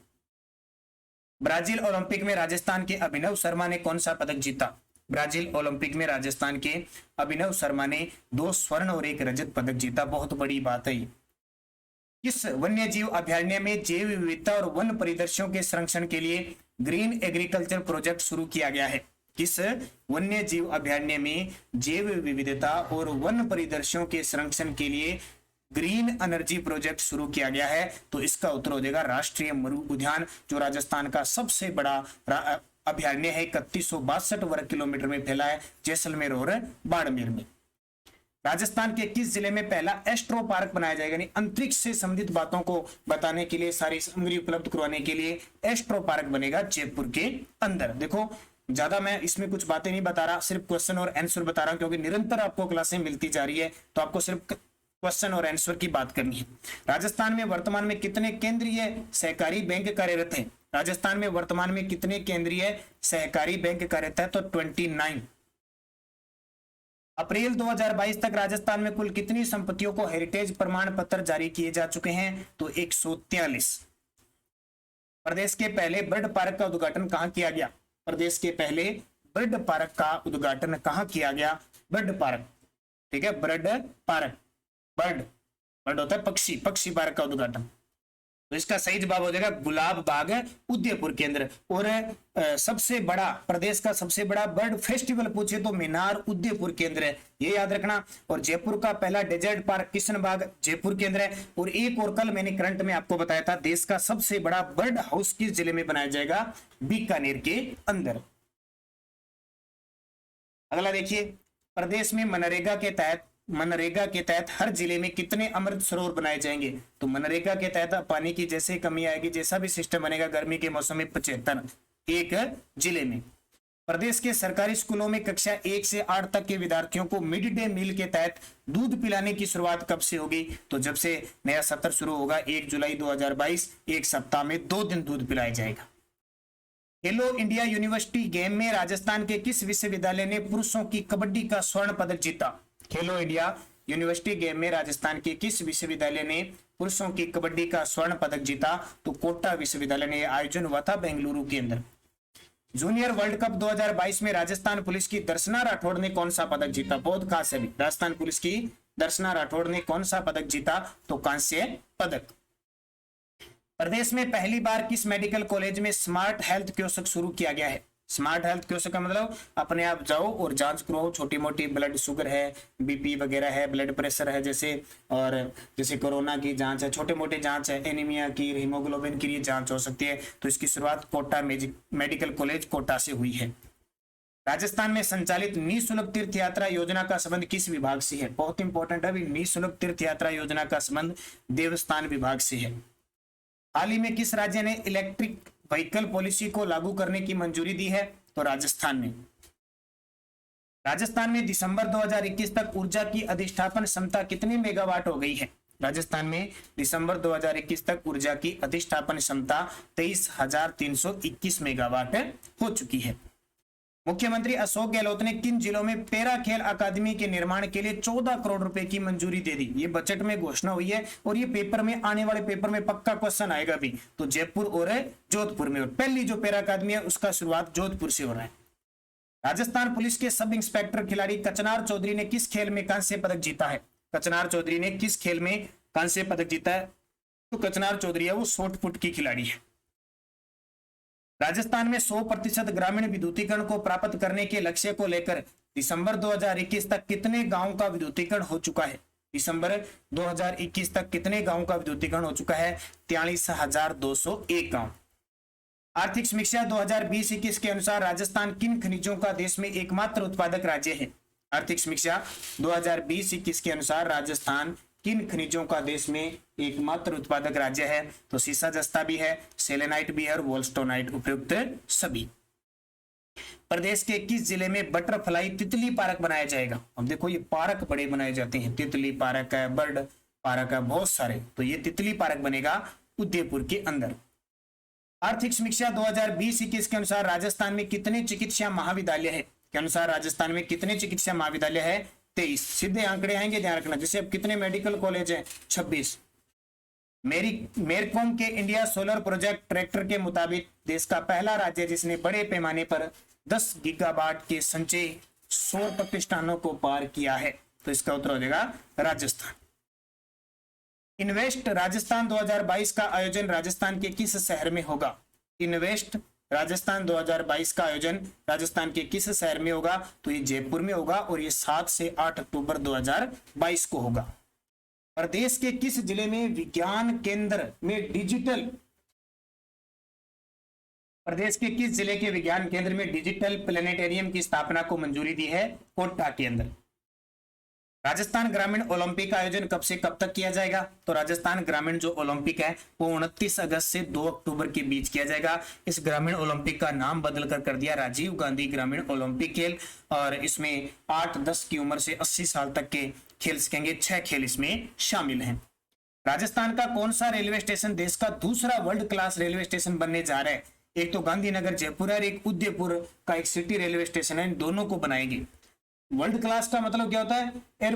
ब्राजील ओलंपिक में राजस्थान के अभिनव शर्मा ने कौन सा पदक जीता? ब्राजील ओलंपिक में राजस्थान के अभिनव शर्मा ने 2 स्वर्ण और 1 रजत पदक जीता। बहुत बड़ी बात है। किस वन्य जीव अभयारण्य में जैव विविधता और वन परिदृश्यों के संरक्षण के लिए ग्रीन एग्रीकल्चर प्रोजेक्ट शुरू किया गया है? किस वन्य जीव अभयारण्य में जैव विविधता और वन परिदृश्यों के संरक्षण के लिए ग्रीन एनर्जी प्रोजेक्ट शुरू किया गया है? तो इसका उत्तर हो जाएगा राष्ट्रीय मरु उद्यान, जो राजस्थान का सबसे बड़ा अभयारण्य है। 3162 वर्ग किलोमीटर में फैला है, जैसलमेर और बाड़मेर में। राजस्थान के किस जिले में पहला एस्ट्रो पार्क बनाया जाएगा? यानी अंतरिक्ष से संबंधित बातों को बताने के लिए, सारी सामग्री उपलब्ध करवाने के लिए एस्ट्रो पार्क बनेगा जयपुर के अंदर। देखो ज्यादा मैं इसमें कुछ बातें नहीं बता रहा, सिर्फ क्वेश्चन और आंसर बता रहा हूं, क्योंकि निरंतर आपको क्लासें मिलती जा रही है, तो आपको सिर्फ क्वेश्चन और आंसर की बात करनी है। राजस्थान में वर्तमान में कितने केंद्रीय सहकारी बैंक कार्यरत हैं? राजस्थान में वर्तमान में कितने केंद्रीय सहकारी बैंक कार्यरत है? तो 29। अप्रैल 2022 तक राजस्थान में कुल कितनी संपत्तियों को हेरिटेज प्रमाण पत्र जारी किए जा चुके हैं? तो 143। प्रदेश के पहले बर्ड पार्क का उद्घाटन कहां किया गया? प्रदेश के पहले बर्ड पार्क का उद्घाटन कहां किया गया? बर्ड पार्क, ठीक है, बर्ड पार्क, बर्ड होता है पक्षी, पक्षी पार्क का उद्घाटन। तो इसका सही जवाब हो जाएगा गुलाब बाग उदयपुर केंद्र। और सबसे बड़ा, प्रदेश का सबसे बड़ा बर्ड फेस्टिवल पूछे तो मीनार उदयपुर केंद्र है, ये याद रखना। और जयपुर का पहला डेजर्ट पार्क किशनबाग जयपुर केंद्र है। और एक और कल मैंने करंट में आपको बताया था, देश का सबसे बड़ा बर्ड हाउस किस जिले में बनाया जाएगा? बीकानेर के अंदर। अगला देखिए, प्रदेश में मनरेगा के तहत हर जिले में कितने अमृत सरोवर बनाए जाएंगे? तो मनरेगा के तहत पानी की जैसे कमी आएगी, जैसा भी सिस्टम बनेगा गर्मी के मौसम में 75 एक जिले में। प्रदेश के सरकारी स्कूलों में कक्षा 1 से 8 तक के विद्यार्थियों को मिड डे मील के तहत दूध पिलाने की शुरुआत कब से होगी? तो जब से नया सत्र शुरू होगा 1 जुलाई 2022, एक सप्ताह में 2 दिन दूध पिलाया जाएगा। खेलो इंडिया यूनिवर्सिटी गेम में राजस्थान के किस विश्वविद्यालय ने पुरुषों की कबड्डी का स्वर्ण पदक जीता? खेलो इंडिया यूनिवर्सिटी गेम में राजस्थान के किस विश्वविद्यालय ने पुरुषों की कबड्डी का स्वर्ण पदक जीता? तो कोटा विश्वविद्यालय ने आयोजन हुआ था बेंगलुरु के अंदर। जूनियर वर्ल्ड कप 2022 में राजस्थान पुलिस की दर्शना राठौड़ ने कौन सा पदक जीता? बहुत खास है, राजस्थान पुलिस की दर्शना राठौड़ ने कौन सा पदक जीता? तो कांस्य पदक। प्रदेश में पहली बार किस मेडिकल कॉलेज में स्मार्ट हेल्थ कियोस्क शुरू किया गया है? स्मार्ट हेल्थ क्यों का मतलब अपने आप जाओ और जांच करो, छोटी मोटी ब्लड शुगर है, बीपी वगैरह है, ब्लड प्रेशर है जैसे, और जैसे कोरोना की जांच है, छोटे मोटे जांच है, एनीमिया की, हीमोग्लोबिन की ये जांच हो सकती है। तो इसकी शुरुआत कोटा मेडिकल कॉलेज कोटा से हुई है। राजस्थान में संचालित निःशुल्क तीर्थ यात्रा योजना का संबंध किस विभाग से है? बहुत इंपॉर्टेंट है, निःशुल्क तीर्थ यात्रा योजना का संबंध देवस्थान विभाग से है। हाल ही में किस राज्य ने इलेक्ट्रिक व्हीकल पॉलिसी को लागू करने की मंजूरी दी है? तो राजस्थान में। राजस्थान में दिसंबर 2021 तक ऊर्जा की अधिष्ठापन क्षमता कितनी मेगावाट हो गई है? राजस्थान में दिसंबर 2021 तक ऊर्जा की अधिष्ठापन क्षमता 23,321 मेगावाट हो चुकी है। मुख्यमंत्री अशोक गहलोत ने किन जिलों में पैरा खेल अकादमी के निर्माण के लिए 14 करोड़ रुपए की मंजूरी दे दी? ये बजट में घोषणा हुई है और ये पेपर में, आने वाले पेपर में पक्का क्वेश्चन आएगा भी। तो जयपुर और जोधपुर में, और पहली जो पैरा अकादमी है उसका शुरुआत जोधपुर से हो रहा है। राजस्थान पुलिस के सब इंस्पेक्टर खिलाड़ी कचनार चौधरी ने किस खेल में कांस्य पदक जीता है? कचनार चौधरी ने किस खेल में कांस्य पदक जीता है? तो कचनार चौधरी है वो शॉर्ट पुट की खिलाड़ी है। राजस्थान में 100% ग्रामीण विद्युतीकरण को प्राप्त करने के लक्ष्य को लेकर दिसंबर 2021 तक कितने गांवों का विद्युतीकरण हो चुका है? दिसंबर 2021 तक कितने गांवों का विद्युतीकरण हो चुका है? 43,201 गांव। आर्थिक समीक्षा 2020-21 के अनुसार राजस्थान किन खनिजों का देश में एकमात्र उत्पादक राज्य है? आर्थिक समीक्षा 2020-21 के अनुसार राजस्थान किन खनिजों का देश में एकमात्र उत्पादक राज्य है? तो सीसा जस्ता भी है, सेलेनाइट भी है और वोल्स्टोनाइट उपयुक्त सभी। प्रदेश के किस जिले में बटरफ्लाई तितली पार्क बनाया जाएगा? अब देखो ये पार्क बड़े बनाए जाते हैं, तितली पार्क है, बर्ड पार्क है, बहुत सारे। तो ये तितली पार्क बनेगा उदयपुर के अंदर। आर्थिक समीक्षा 2020-21 के अनुसार राजस्थान में कितने चिकित्सा महाविद्यालय है? के अनुसार राजस्थान में कितने चिकित्सा महाविद्यालय है? 23। सीधे आंकड़े आएंगे, ध्यान रखना। जैसे अब कितने मेडिकल कॉलेज है? 26। मेरकॉम के इंडिया सोलर प्रोजेक्ट ट्रैक्टर के मुताबिक देश का पहला राज्य जिसने बड़े पैमाने पर 10 गीगावाट के संचय सौर प्रतिष्ठानों को पार किया है। तो इसका उत्तर हो जाएगा राजस्थान। इन्वेस्ट राजस्थान 2022 का आयोजन राजस्थान के किस शहर में होगा? इन्वेस्ट राजस्थान 2022 का आयोजन राजस्थान के किस शहर में होगा? तो ये जयपुर में होगा और ये 7 से 8 अक्टूबर 2022 को होगा। प्रदेश के किस जिले में विज्ञान केंद्र में डिजिटल प्रदेश के किस जिले के विज्ञान केंद्र में डिजिटल प्लेनेटेरियम की स्थापना को मंजूरी दी है? कोटा के अंदर। राजस्थान ग्रामीण ओलंपिक का आयोजन कब से कब तक किया जाएगा? तो राजस्थान ग्रामीण जो ओलंपिक है वो 29 अगस्त से 2 अक्टूबर के बीच किया जाएगा। इस ग्रामीण ओलंपिक का नाम बदलकर कर दिया राजीव गांधी ग्रामीण ओलंपिक खेल, और इसमें 8-10 की उम्र से 80 साल तक के खेल सकेंगे। 6 खेल इसमें शामिल हैं। राजस्थान का कौन सा रेलवे स्टेशन देश का दूसरा वर्ल्ड क्लास रेलवे स्टेशन बनने जा रहा है? एक तो गांधीनगर जयपुर है, एक उदयपुर का एक सिटी रेलवे स्टेशन है। इन दोनों को बनाएंगे। वर्ल्ड क्लास का मतलब क्या होता है? एयर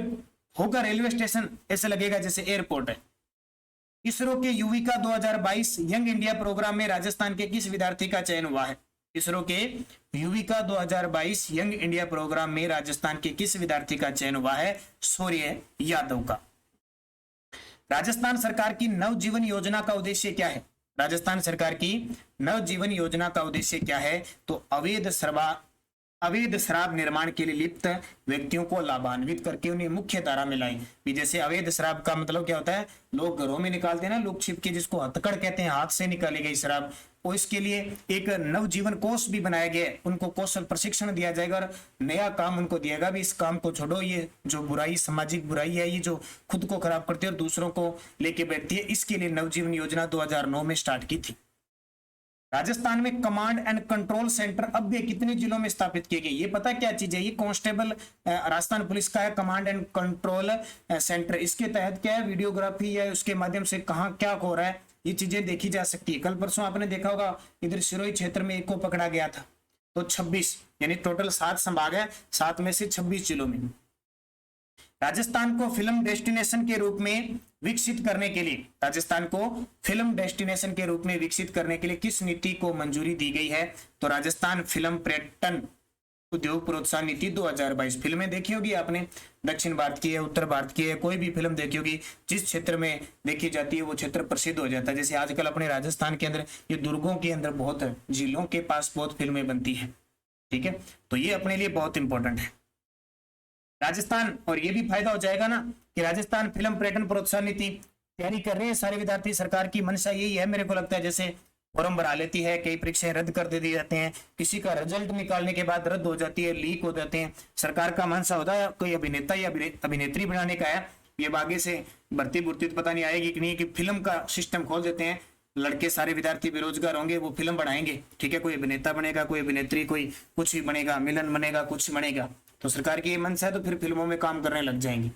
होगा रेलवे स्टेशन, ऐसे लगेगा जैसे एयरपोर्ट है। इसरो के युविका 2022 यंग इंडिया प्रोग्राम में राजस्थान के किस विद्यार्थी का चयन हुआ है? इसरो के युविका 2022 यंग इंडिया प्रोग्राम में राजस्थान के किस विद्यार्थी का चयन हुआ है? सूर्य यादव का। राजस्थान सरकार की नवजीवन योजना का उद्देश्य क्या है? राजस्थान सरकार की नवजीवन योजना का उद्देश्य क्या है? तो अवैध शराब निर्माण के लिए लिप्त व्यक्तियों को लाभान्वित करके उन्हें मुख्य धारा में लाएं। जैसे अवैध शराब का मतलब क्या होता है? लोग घरों में निकालते हैं ना, लोग छिप के, जिसको हथकड़ कहते हैं, हाथ से निकाली गई शराब। और इसके लिए एक नवजीवन कोष भी बनाया गया है। उनको कौशल प्रशिक्षण दिया जाएगा और नया काम उनको दिएगा भी, इस काम को छोड़ो, ये जो बुराई, सामाजिक बुराई है, ये जो खुद को खराब करती है और दूसरों को लेके बैठती है, इसके लिए नवजीवन योजना 2009 में स्टार्ट की थी। राजस्थान में कमांड एंड कंट्रोल सेंटर अब भी कितने जिलों में स्थापित किए गए? ये पता क्या चीज है? ये कांस्टेबल राजस्थान पुलिस का है कमांड एंड कंट्रोल सेंटर। इसके तहत क्या है? वीडियोग्राफी या उसके माध्यम से कहाँ क्या हो रहा है ये चीजें देखी जा सकती है। कल परसों आपने देखा होगा इधर सिरोही क्षेत्र में एक को पकड़ा गया था। तो 26 यानी टोटल 7 संभाग है, 7 में से 26 जिलों में। राजस्थान को फिल्म डेस्टिनेशन के रूप में विकसित करने के लिए राजस्थान को फिल्म डेस्टिनेशन के रूप में विकसित करने के लिए किस नीति को मंजूरी दी गई है? तो राजस्थान फिल्म पर्यटन उद्योग प्रोत्साहन नीति 2022। फिल्में देखी होगी आपने, दक्षिण भारत की है, उत्तर भारत की है, कोई भी फिल्म देखी होगी, जिस क्षेत्र में देखी जाती है वो क्षेत्र प्रसिद्ध हो जाता है। जैसे आजकल अपने राजस्थान के अंदर ये दुर्गों के अंदर बहुत, जिलों के पास बहुत फिल्में बनती हैं। ठीक है, तो ये अपने लिए बहुत इंपॉर्टेंट है। राजस्थान, और ये भी फायदा हो जाएगा ना कि राजस्थान फिल्म पर्यटन प्रोत्साहन नीति तैयारी कर रहे हैं सारे विद्यार्थी। सरकार की मंशा यही है मेरे को लगता है, जैसे फॉर्म भरा लेती है, कई परीक्षाएं रद्द कर दे दिए जाते हैं, किसी का रिजल्ट निकालने के बाद रद्द हो जाती है, लीक हो जाते हैं। सरकार का मंशा होता है कोई अभिनेता या अभिनेत्री बनाने का है, ये आगे से भर्ती भुर्ती तो पता नहीं आएगी कि नहीं, कि फिल्म का सिस्टम खोल देते हैं, लड़के सारे विद्यार्थी बेरोजगार होंगे, वो फिल्म बनाएंगे, ठीक है, कोई अभिनेता बनेगा, कोई अभिनेत्री, कोई कुछ भी बनेगा, मिलन बनेगा, कुछ बनेगा। तो सरकार की ये मंशा है, तो फिर फिल्मों में काम करने लग जाएंगे।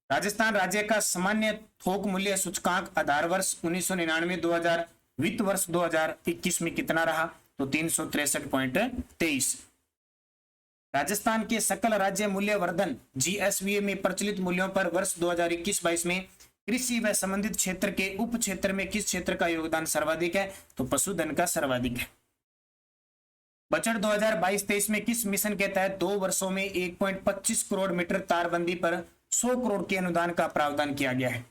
राजस्थान राज्य का सामान्य थोक मूल्य सूचकांक आधार वर्ष 1999-2000 वित्त वर्ष 2021 में कितना रहा? तो 363.23। राजस्थान के सकल राज्य मूल्य वर्धन जीएसवीए में प्रचलित मूल्यों पर वर्ष 2021-22 में कृषि व संबंधित क्षेत्र के उप क्षेत्र में किस क्षेत्र का योगदान सर्वाधिक है? तो पशुधन का सर्वाधिक है। बजट 2022-23 में किस मिशन के तहत 2 वर्षों में 1.25 करोड़ मीटर तारबंदी पर 100 करोड़ के अनुदान का प्रावधान किया गया है?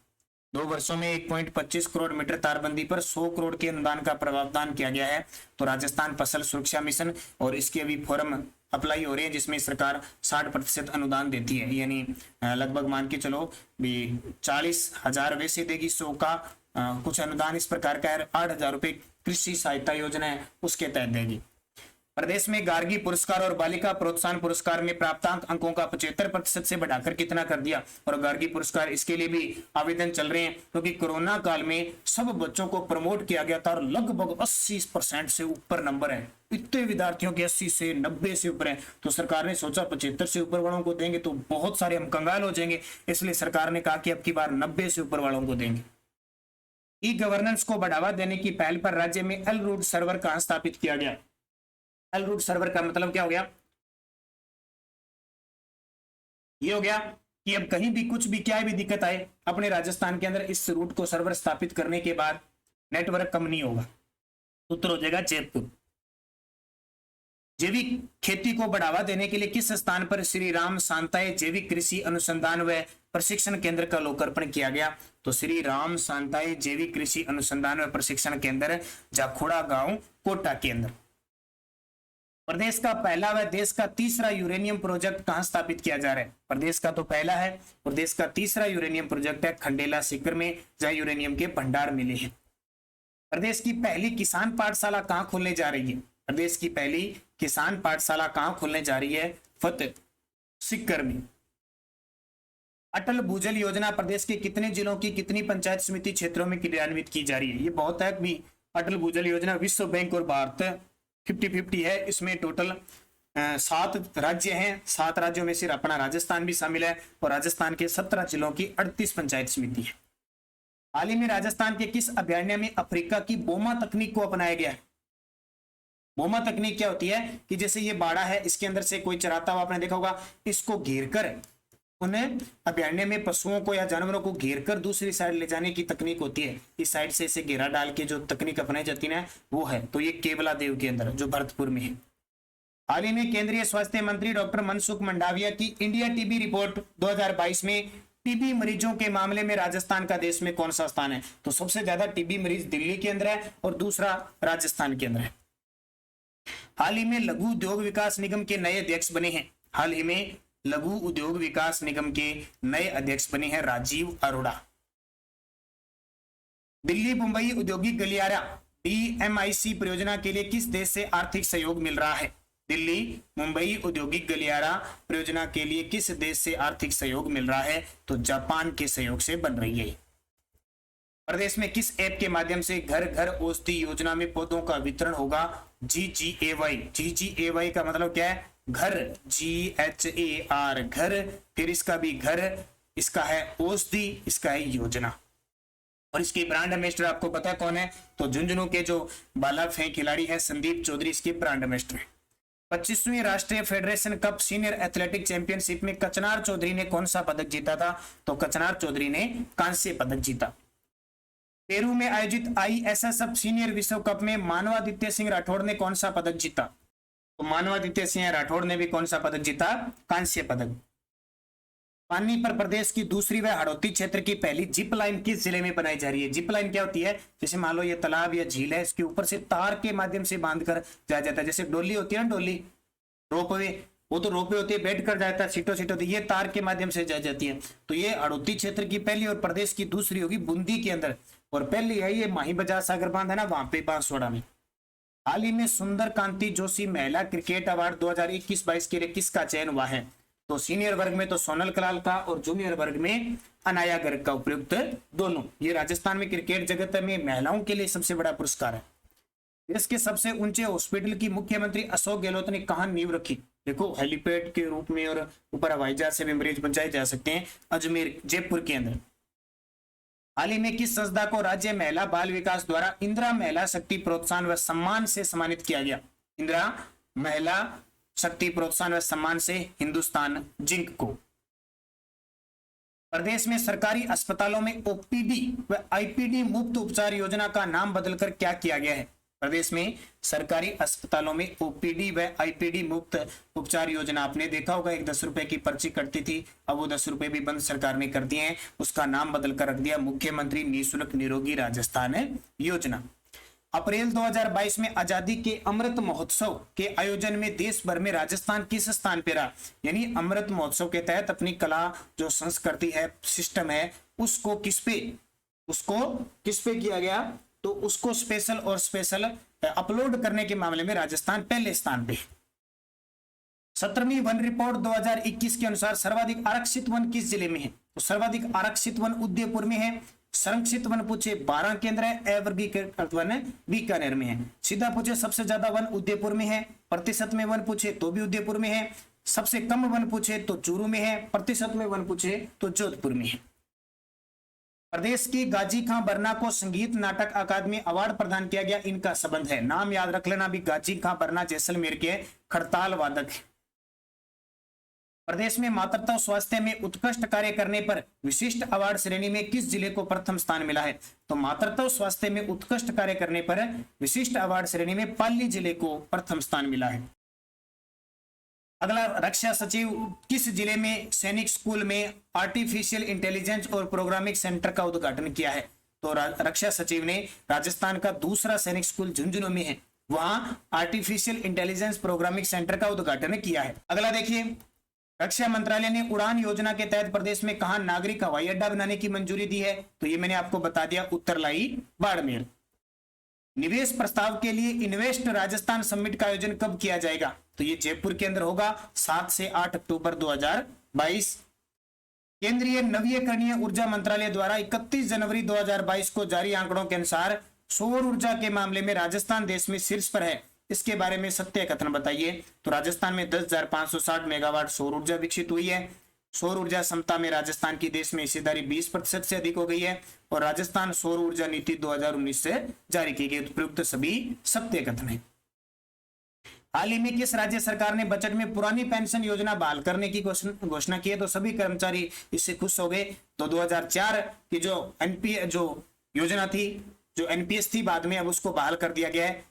2 वर्षों में 1.25 करोड़ मीटर तारबंदी पर 100 करोड़ के अनुदान का प्रावधान किया गया है। तो राजस्थान फसल सुरक्षा मिशन, और इसके अभी फॉर्म अप्लाई हो रहे हैं जिसमें सरकार 60% अनुदान देती है, यानी लगभग मान के चलो भी 40,000 वैसे देगी, 100 का कुछ अनुदान इस प्रकार का है, 8,000 रुपये कृषि सहायता योजना है उसके तहत देगी। प्रदेश में गार्गी पुरस्कार और बालिका प्रोत्साहन पुरस्कार में प्राप्तांक अंकों का 75% से बढ़ाकर कितना कर दिया? और गार्गी पुरस्कार इसके लिए भी आवेदन चल रहे हैं, क्योंकि कोरोना काल में सब बच्चों को प्रमोट किया गया था और लगभग 80% से ऊपर नंबर है, इतने विद्यार्थियों के 80 से 90 से ऊपर है। तो सरकार ने सोचा 75 से ऊपर वालों को देंगे तो बहुत सारे हम कंगाल हो जाएंगे, इसलिए सरकार ने कहा कि अब की बार 90 से ऊपर वालों को देंगे। ई गवर्नेंस को बढ़ावा देने की पहल पर राज्य में एल रूट सर्वर कहां स्थापित किया गया? एल रूट सर्वर का मतलब क्या हो गया? ये हो गया कि अब कहीं भी कुछ भी क्या भी दिक्कत आए अपने राजस्थान के अंदर, इस रूट को सर्वर स्थापित करने के बाद नेटवर्क कम नहीं होगा। उत्तर हो जाएगा जयपुर। जैविक खेती को बढ़ावा देने के लिए किस स्थान पर श्री राम शांताय जैविक कृषि अनुसंधान व प्रशिक्षण केंद्र का लोकार्पण किया गया? तो श्री राम शांताय जैविक कृषि अनुसंधान व प्रशिक्षण केंद्र, जाखोड़ा गांव, कोटा के अंदर। प्रदेश का पहला व देश का तीसरा यूरेनियम प्रोजेक्ट कहां स्थापित किया जा रहा है? प्रदेश का तो पहला है, प्रदेश का तीसरा यूरेनियम प्रोजेक्ट है खंडेला सीकर में, जहां यूरेनियम के भंडार मिले हैं। प्रदेश की पहली किसान पाठशाला कहां खोलने जा रही है? प्रदेश की पहली किसान पाठशाला कहां खोलने जा रही है? फतेह सीकर में। अटल भूजल योजना प्रदेश के कितने जिलों की कितनी पंचायत समिति क्षेत्रों में क्रियान्वित की जा रही है? ये बहुत है भी। अटल भूजल योजना विश्व बैंक और भारत 50-50 है, इसमें टोटल 7 राज्य हैं, 7 राज्यों में सिर्फ अपना राजस्थान भी शामिल है, और राजस्थान के 17 जिलों की 38 पंचायत समिति है। हाल ही में राजस्थान के किस अभयारण्य में अफ्रीका की बोमा तकनीक को अपनाया गया है? बोमा तकनीक क्या होती है कि जैसे ये बाड़ा है, इसके अंदर से कोई चराता हुआ आपने देखा होगा, इसको घेर कर उन्हें अभयारण्य में पशुओं को या जानवरों को घेर कर दूसरी साइड ले जाने की तकनीक होती है। इस साइड से इसे घेरा डाल के जो तकनीक अपनाई जाती है वो है, तो ये केवला देव के अंदर जो भरतपुर में है। हाल ही में केंद्रीय स्वास्थ्य मंत्री डॉक्टर मनसुख मंडाविया की इंडिया टीबी रिपोर्ट 2022 में टीबी मरीजों के मामले में राजस्थान का देश में कौन सा स्थान है? तो सबसे ज्यादा टीबी मरीज दिल्ली के अंदर है और दूसरा राजस्थान के अंदर है। हाल ही में लघु उद्योग विकास निगम के नए अध्यक्ष बने हैं। हाल ही में लघु उद्योग विकास निगम के नए अध्यक्ष बने हैं राजीव अरोड़ा। दिल्ली मुंबई औद्योगिक गलियारा DMIC परियोजना के लिए किस देश से आर्थिक सहयोग मिल रहा है? दिल्ली मुंबई औद्योगिक गलियारा परियोजना के लिए किस देश से आर्थिक सहयोग मिल रहा है? तो जापान के सहयोग से बन रही है। प्रदेश में किस ऐप के माध्यम से घर घर औषधि योजना में पौधों का वितरण होगा? GGAY का मतलब क्या है? घर, GHAR घर, फिर इसका भी घर, इसका है औषधि, इसका है योजना। और इसकी ब्रांड एम्बेसडर आपको पता है कौन है? तो झुंझुनू के जो बाला फेंक खिलाड़ी है संदीप चौधरी इसके ब्रांड एम्बेसडर है। 25वीं राष्ट्रीय federation cup senior athletic championship में कचनार चौधरी ने कौन सा पदक जीता था? तो कचनार चौधरी ने कांस्य पदक जीता। पेरू में आयोजित ISSF सीनियर विश्व कप में मानवादित्य सिंह राठौड़ ने कौन सा पदक जीता? तो मानवादित्य सिंह राठौड़ ने भी कौन सा पदक जीता? कांस्य पदक। पानीपत प्रदेश की दूसरी व हड़ौती क्षेत्र की पहली जिप लाइन किस जिले में बनाई जा रही है? जिप लाइन क्या होती है? जैसे मान लो ये तालाब या झील है, इसके ऊपर से तार के माध्यम से बांधकर जाया जाता है। जैसे डोली होती है ना, डोली रोपवे, वो तो रोपवे होती है, बैठ कर जाता है, सीटों सीटों, ये तार के माध्यम से जा जाती है। तो ये हड़ौती क्षेत्र की पहली और प्रदेश की दूसरी होगी बूंदी के अंदर, और पहली है ये माही बाजार सागर बांध है ना, वहां पे बांसवाड़ा में। हाल ही में सुंदर कांति जोशी महिला क्रिकेट अवार्ड 2021-22 के लिए किसका चयन हुआ है? तो सीनियर वर्ग में तो सोनल कलाल का और जूनियर वर्ग में अनाया गर्ग का उपयुक्त दोनों। ये राजस्थान में क्रिकेट जगत में महिलाओं के लिए सबसे बड़ा पुरस्कार है। देश के सबसे ऊंचे हॉस्पिटल की मुख्यमंत्री अशोक गहलोत ने कहां नींव रखी? देखो हेलीपैड के रूप में और ऊपर हवाई जहाज से भी मरीज पहुंचाए जा सकते हैं, अजमेर जयपुर के अंदर। हाल ही में किस संस्था को राज्य महिला बाल विकास द्वारा इंदिरा महिला शक्ति प्रोत्साहन व सम्मान से सम्मानित किया गया? इंदिरा महिला शक्ति प्रोत्साहन व सम्मान से हिंदुस्तान जिंक को। प्रदेश में सरकारी अस्पतालों में ओपीडी व आईपीडी मुक्त उपचार योजना का नाम बदलकर क्या किया गया है? प्रदेश में सरकारी अस्पतालों में ओपीडी व आईपीडी मुक्त उपचार योजना, आपने देखा होगा एक 10 रुपए की पर्ची कटती थी, अब वो 10 रुपए भी बंद सरकार ने कर दिए हैं, उसका नाम बदलकर रख दिया मुख्यमंत्री निःशुल्क निरोगी राजस्थान योजना। अप्रैल 2022 में आजादी के अमृत महोत्सव के आयोजन में देश भर में राजस्थान किस स्थान पर रहा? यानी अमृत महोत्सव के तहत अपनी कला जो संस्कृति है, सिस्टम है, उसको किस पे किया गया? तो उसको स्पेशल अपलोड करने के मामले में राजस्थान पहले स्थान पे। 17वीं वन रिपोर्ट 2021 के अनुसार सर्वाधिक आरक्षित वन किस जिले में है? तो सर्वाधिक आरक्षित वन उदयपुर में है। संरक्षित वन पूछे 12 केंद्र है। अवर्गीकृत वन बीकानेर में है। सीधा पूछे सबसे ज्यादा वन उदयपुर में है। प्रतिशत में वन पूछे तो भी उदयपुर में है। सबसे कम वन पूछे तो चूरू में है। प्रतिशत में वन पूछे तो जोधपुर में है। प्रदेश की गाजी खां बरना को संगीत नाटक अकादमी अवार्ड प्रदान किया गया, इनका संबंध है? नाम याद रख लेना भी, गाजी खां बरना जैसलमेर के खड़ताल वादक है। प्रदेश में मातृत्व स्वास्थ्य में उत्कृष्ट कार्य करने पर विशिष्ट अवार्ड श्रेणी में किस जिले को प्रथम स्थान मिला है? तो मातृत्व स्वास्थ्य में उत्कृष्ट कार्य करने पर विशिष्ट अवार्ड श्रेणी में पाली जिले को प्रथम स्थान मिला है। अगला, रक्षा सचिव किस जिले में सैनिक स्कूल में आर्टिफिशियल इंटेलिजेंस और प्रोग्रामिंग सेंटर का उद्घाटन किया है? तो रक्षा सचिव ने राजस्थान का दूसरा सैनिक स्कूल झुंझुनू में है, वहां आर्टिफिशियल इंटेलिजेंस प्रोग्रामिंग सेंटर का उद्घाटन किया है। अगला देखिए, रक्षा मंत्रालय ने उड़ान योजना के तहत प्रदेश में कहां नागरिक हवाई अड्डा बनाने की मंजूरी दी है? तो ये मैंने आपको बता दिया, उत्तरलाई बाड़मेर। निवेश प्रस्ताव के लिए इन्वेस्ट राजस्थान समिट का आयोजन कब किया जाएगा? तो ये जयपुर के अंदर होगा 7 से 8 अक्टूबर 2022। केंद्रीय नवीकरणीय ऊर्जा मंत्रालय द्वारा 31 जनवरी 2022 को जारी आंकड़ों के अनुसार सौर ऊर्जा के मामले में राजस्थान देश में शीर्ष पर है, इसके बारे में सत्य कथन बताइए। तो राजस्थान में 10,560 मेगावाट सौर ऊर्जा विकसित हुई है। सौर ऊर्जा क्षमता में राजस्थान की देश में हिस्सेदारी 20% से अधिक हो गई है और राजस्थान सौर ऊर्जा नीति 2019 से जारी की गई। उपयुक्त सभी सत्य कथन है। हाल ही में किस राज्य सरकार ने बजट में पुरानी पेंशन योजना बहाल करने की घोषणा की है? तो सभी कर्मचारी इससे खुश हो गए। तो 2004 की जो योजना थी, जो एनपीएस थी, बाद में अब उसको बहाल कर दिया गया है।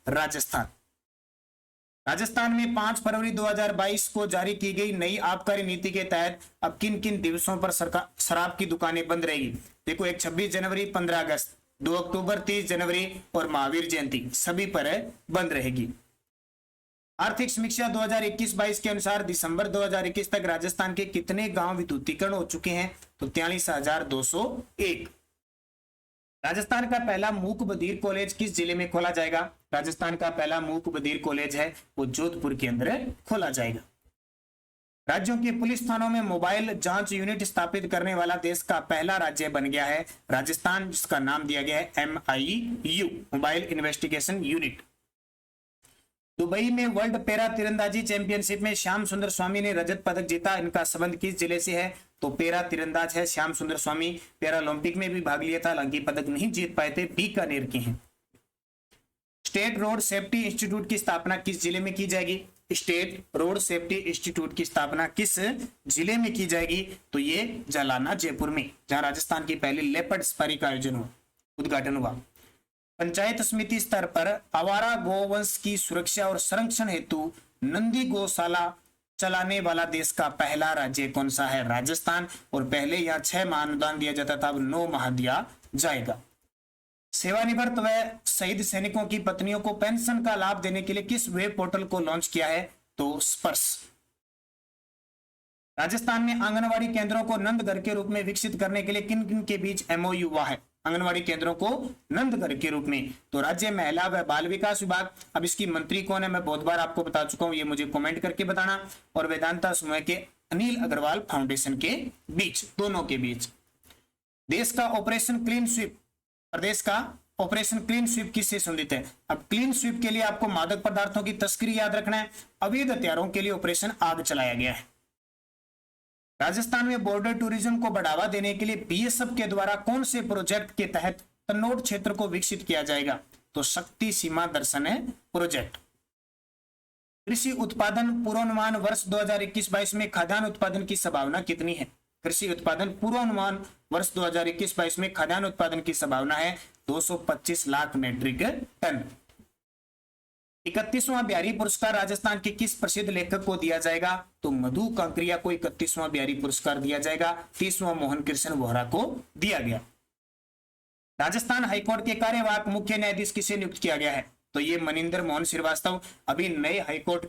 राजस्थान में 5 फरवरी 2022 को जारी की गई नई आबकारी नीति के तहत अब किन किन दिवसों पर शराब की दुकानें बंद रहेगी? देखो, एक 26 जनवरी, 15 अगस्त, 2 अक्टूबर, 30 जनवरी और महावीर जयंती, सभी पर बंद रहेगी। आर्थिक समीक्षा 2021-22 के अनुसार दिसंबर 2021 तक राजस्थान के कितने गांव विद्युतीकरण हो चुके हैं? तो 43,201। राजस्थान का पहला मूक बधिर कॉलेज किस जिले में खोला जाएगा? राजस्थान का पहला मूक बधिर कॉलेज है वो जोधपुर के अंदर खोला जाएगा। राज्यों के पुलिस थानों में मोबाइल जांच यूनिट स्थापित करने वाला देश का पहला राज्य बन गया है राजस्थान, जिसका नाम दिया गया है MIU, mobile investigation unit. Dubai में वर्ल्ड पैरा तीरंदाजी चैंपियनशिप में श्याम सुंदर स्वामी ने रजत पदक जीता, इनका संबंध किस जिले से है? तो पैरा तीरंदाज है श्याम सुंदर स्वामी, पैरालंपिक में भी भाग लिया था, हालांकि पदक नहीं जीत पाए थे, बीकानेर के हैं। स्टेट रोड सेफ्टी इंस्टीट्यूट की स्थापना किस जिले में की जाएगी? स्टेट रोड सेफ्टी इंस्टीट्यूट की स्थापना किस जिले में की जाएगी? तो ये जालाना जयपुर में, जहां राजस्थान की पहली लेपर्ड सफारी का उद्घाटन हुआ। पंचायत समिति स्तर पर आवारा गोवंश की सुरक्षा और संरक्षण हेतु नंदी गौशाला चलाने वाला देश का पहला राज्य कौन सा है? राजस्थान। और पहले यहाँ 6 माह अनुदान दिया जाता था, अब 9 माह दिया जाएगा। सेवानिवृत्त व शहीद सैनिकों की पत्नियों को पेंशन का लाभ देने के लिए किस वेब पोर्टल को लॉन्च किया है? तो स्पर्श। राजस्थान में आंगनवाड़ी केंद्रों को नंद घर के रूप में विकसित करने के लिए किन किन के बीच एमओयू हुआ है? आंगनवाड़ी केंद्रों को नंद घर के रूप में, तो राज्य महिला व बाल विकास विभाग। अब इसकी मंत्री कौन है मैं बहुत बार आपको बता चुका हूं, ये मुझे कमेंट करके बताना। और वेदांता समूह के अनिल अग्रवाल फाउंडेशन के बीच, दोनों के बीच। देश का ऑपरेशन क्लीन स्वीप, प्रदेश का ऑपरेशन क्लीन स्वीप किससे संबंधित है? अब क्लीन स्वीप के लिए आपको मादक पदार्थों की तस्करी याद रखना है। अवैध हथियारों के लिए ऑपरेशन आग चलाया गया है। राजस्थान में बॉर्डर टूरिज्म को बढ़ावा देने के लिए बीएसएफ के द्वारा कौन से प्रोजेक्ट के तहत तन्नोट क्षेत्र को विकसित किया जाएगा? तो शक्ति सीमा दर्शन प्रोजेक्ट। कृषि उत्पादन पूर्वानुमान वर्ष 2021-22 में खाद्यान्न उत्पादन की संभावना कितनी है? कृषि उत्पादन पूर्वानुमान वर्ष 2021-22 में खाद्यान्न उत्पादन की संभावना है 225 लाख मीट्रिक टन। 31वां बिहारी पुरस्कार राजस्थान के किस प्रसिद्ध लेखक को दिया जाएगा? तो मधु कांकरिया को 31वां बिहारी पुरस्कार दिया जाएगा। 30वां मोहन कृष्ण वोहरा को दिया गया। राजस्थान हाईकोर्ट के कार्यवाहक मुख्य न्यायाधीश किसे नियुक्त किया गया है? तो ये मनिंदर मोहन श्रीवास्तव। अभी नए हाईकोर्ट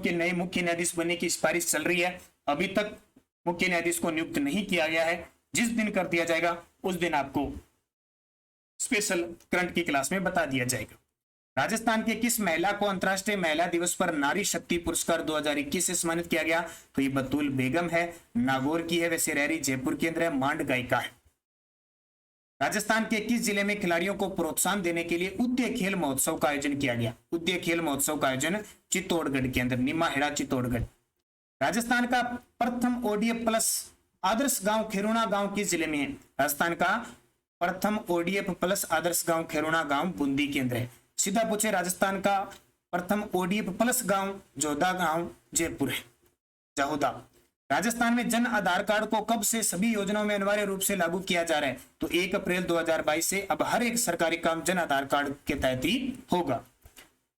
के नए मुख्य न्यायाधीश बनने की सिफारिश चल रही है। अभी तक मुख्य न्यायाधीश को नियुक्त नहीं किया गया है। जिस दिन कर दिया जाएगा उस दिन आपको स्पेशल करंट की क्लास में बता दिया जाएगा। राजस्थान के किस महिला को अंतर्राष्ट्रीय महिला दिवस पर नारी शक्ति पुरस्कार 2021 से सम्मानित किया गया? तो ये बतूल बेगम है, नागौर की है, वैसे रहरी जयपुर की अंदर है, मांड गायिका है। राजस्थान के किस जिले में खिलाड़ियों को प्रोत्साहन देने के लिए उद्य खेल महोत्सव का आयोजन किया गया? उद्य खेल महोत्सव का आयोजन चित्तौड़गढ़ के अंदर, निमाहेड़ा चित्तौड़गढ़। राजस्थान का प्रथम ओडीएफ प्लस आदर्श गांव खेरुणा गांव किस जिले में है? राजस्थान का प्रथम ओडीएफ प्लस आदर्श गांव खेरुणा गांव बूंदी के अंदर है। सीधा पूछे, राजस्थान का प्रथम ओडीएफ प्लस गांव जोधा गांव जयपुर है, जहोदा। राजस्थान में जन आधार कार्ड को कब से सभी योजनाओं में अनिवार्य रूप से लागू किया जा रहा है? तो 1 अप्रैल 2022 से अब हर एक सरकारी काम जन आधार कार्ड के तहत ही होगा।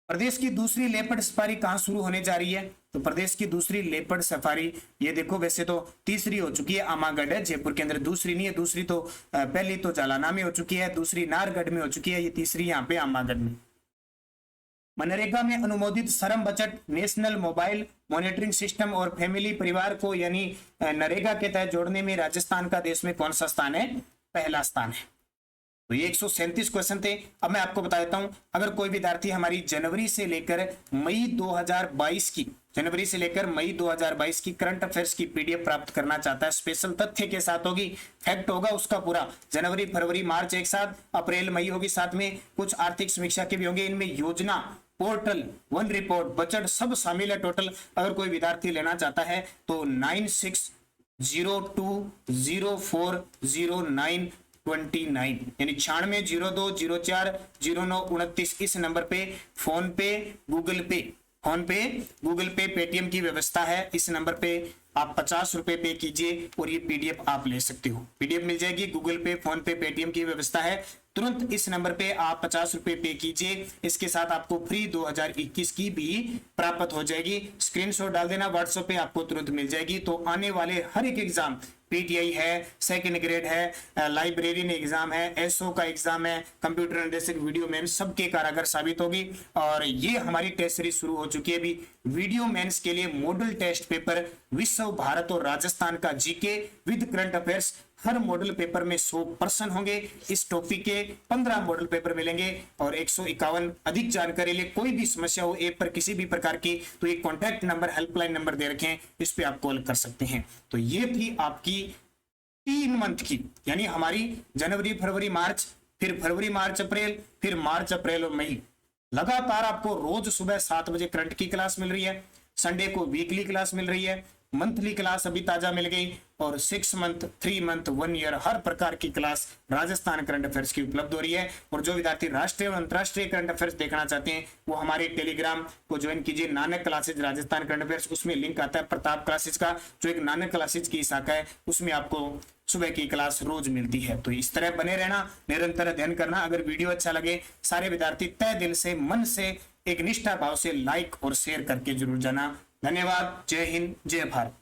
प्रदेश की दूसरी लेपर्ड सफारी कहां शुरू होने जा रही है? तो प्रदेश की दूसरी लेपर्ड सफारी, ये देखो वैसे तो तीसरी हो चुकी है, आमागढ़ है जयपुर के अंदर। दूसरी नहीं है, दूसरी तो पहली तो जालाना में हो चुकी है, दूसरी नारगढ़ में हो चुकी है, ये तीसरी यहाँ पे आमागढ़ में। मनरेगा में अनुमोदित श्रम budget, national mobile monitoring system और फैमिली परिवार को यानी नरेगा के तहत जोड़ने में राजस्थान का देश में कौन सा स्थान है? पहला स्थान है। तो ये 137 क्वेश्चन थे। अब मैं आपको बता देता हूं, अगर कोई विद्यार्थी हमारी जनवरी से लेकर मई 2022 की करंट अफेयर्स की पीडीएफ प्राप्त करना चाहता है, स्पेशल तथ्य के साथ होगी, फैक्ट होगा उसका पूरा, जनवरी फरवरी मार्च एक साथ, अप्रैल मई होगी साथ में, कुछ आर्थिक समीक्षा के भी होंगे, इनमें योजना, पोर्टल, वन रिपोर्ट, बजट सब शामिल है टोटल। अगर कोई विद्यार्थी लेना चाहता है तो 9602040929 यानी 9602040929 इस नंबर पे फोन पे, गूगल पे, पेटीएम की व्यवस्था है। इस नंबर पे आप 50 रुपए पे कीजिए और ये पीडीएफ आप ले सकते हो। पीडीएफ मिल जाएगी, गूगल पे, फोन पे, पेटीएम की व्यवस्था है। तुरंत इस नंबर पे आप 50 रुपए पे कीजिए, इसके साथ आपको फ्री 2021 की भी प्राप्त हो जाएगी। स्क्रीनशॉट डाल देना, व्हाट्सएप पे आपको तुरंत मिल जाएगी। तो आने वाले हर एक एग्जाम, पीटीआई है, सेकंड ग्रेड है, लाइब्रेरियन एग्जाम है, एसओ का एग्जाम है, कंप्यूटर निर्देशक, वीडियो मेन, सबके कारगर साबित होगी। और ये हमारी टेस्ट सीरीज शुरू हो चुकी है अभी। वीडियो मेंस के लिए मॉडल टेस्ट पेपर विश्व, भारत और राजस्थान का GK with current affairs, her model paper में 100% होंगे। इस टॉपिक के 15 मॉडल पेपर मिलेंगे और 151 अधिक जानकारी लिए कोई भी समस्या हो ऐप पर किसी भी प्रकार की, तो एक कॉन्टैक्ट नंबर, हेल्पलाइन नंबर दे रखे हैं, इस पे आप कॉल कर सकते हैं। तो ये थी आपकी 3 मंथ की, यानी हमारी जनवरी फरवरी मार्च, फिर फरवरी मार्च अप्रैल, फिर मार्च अप्रैल और मई, लगातार आपको रोज सुबह 7 बजे करंट की क्लास मिल रही है, संडे को वीकली क्लास मिल रही है, मंथली क्लास अभी ताजा मिल गई और 6 मंथ, 3 मंथ, 1 ईयर हर प्रकार की क्लास राजस्थान करंट अफेयर्स की उपलब्ध हो रही है। और जो विद्यार्थी राष्ट्रीय और अंतरराष्ट्रीय करंट अफेयर्स देखना चाहते हैं वो हमारे टेलीग्राम को ज्वाइन कीजिए, Nanak classes Rajasthan current affairs, उसमें लिंक आता है प्रताप क्लासेज का, जो एक नानक क्लासेज की शाखा है, उसमें आपको सुबह की क्लास रोज मिलती है। तो इस तरह बने रहना, निरंतर अध्ययन करना। अगर वीडियो अच्छा लगे सारे विद्यार्थी तय दिल से, मन से, एक निष्ठा भाव से लाइक और शेयर करके जरूर जाना। धन्यवाद। जय हिंद, जय भारत।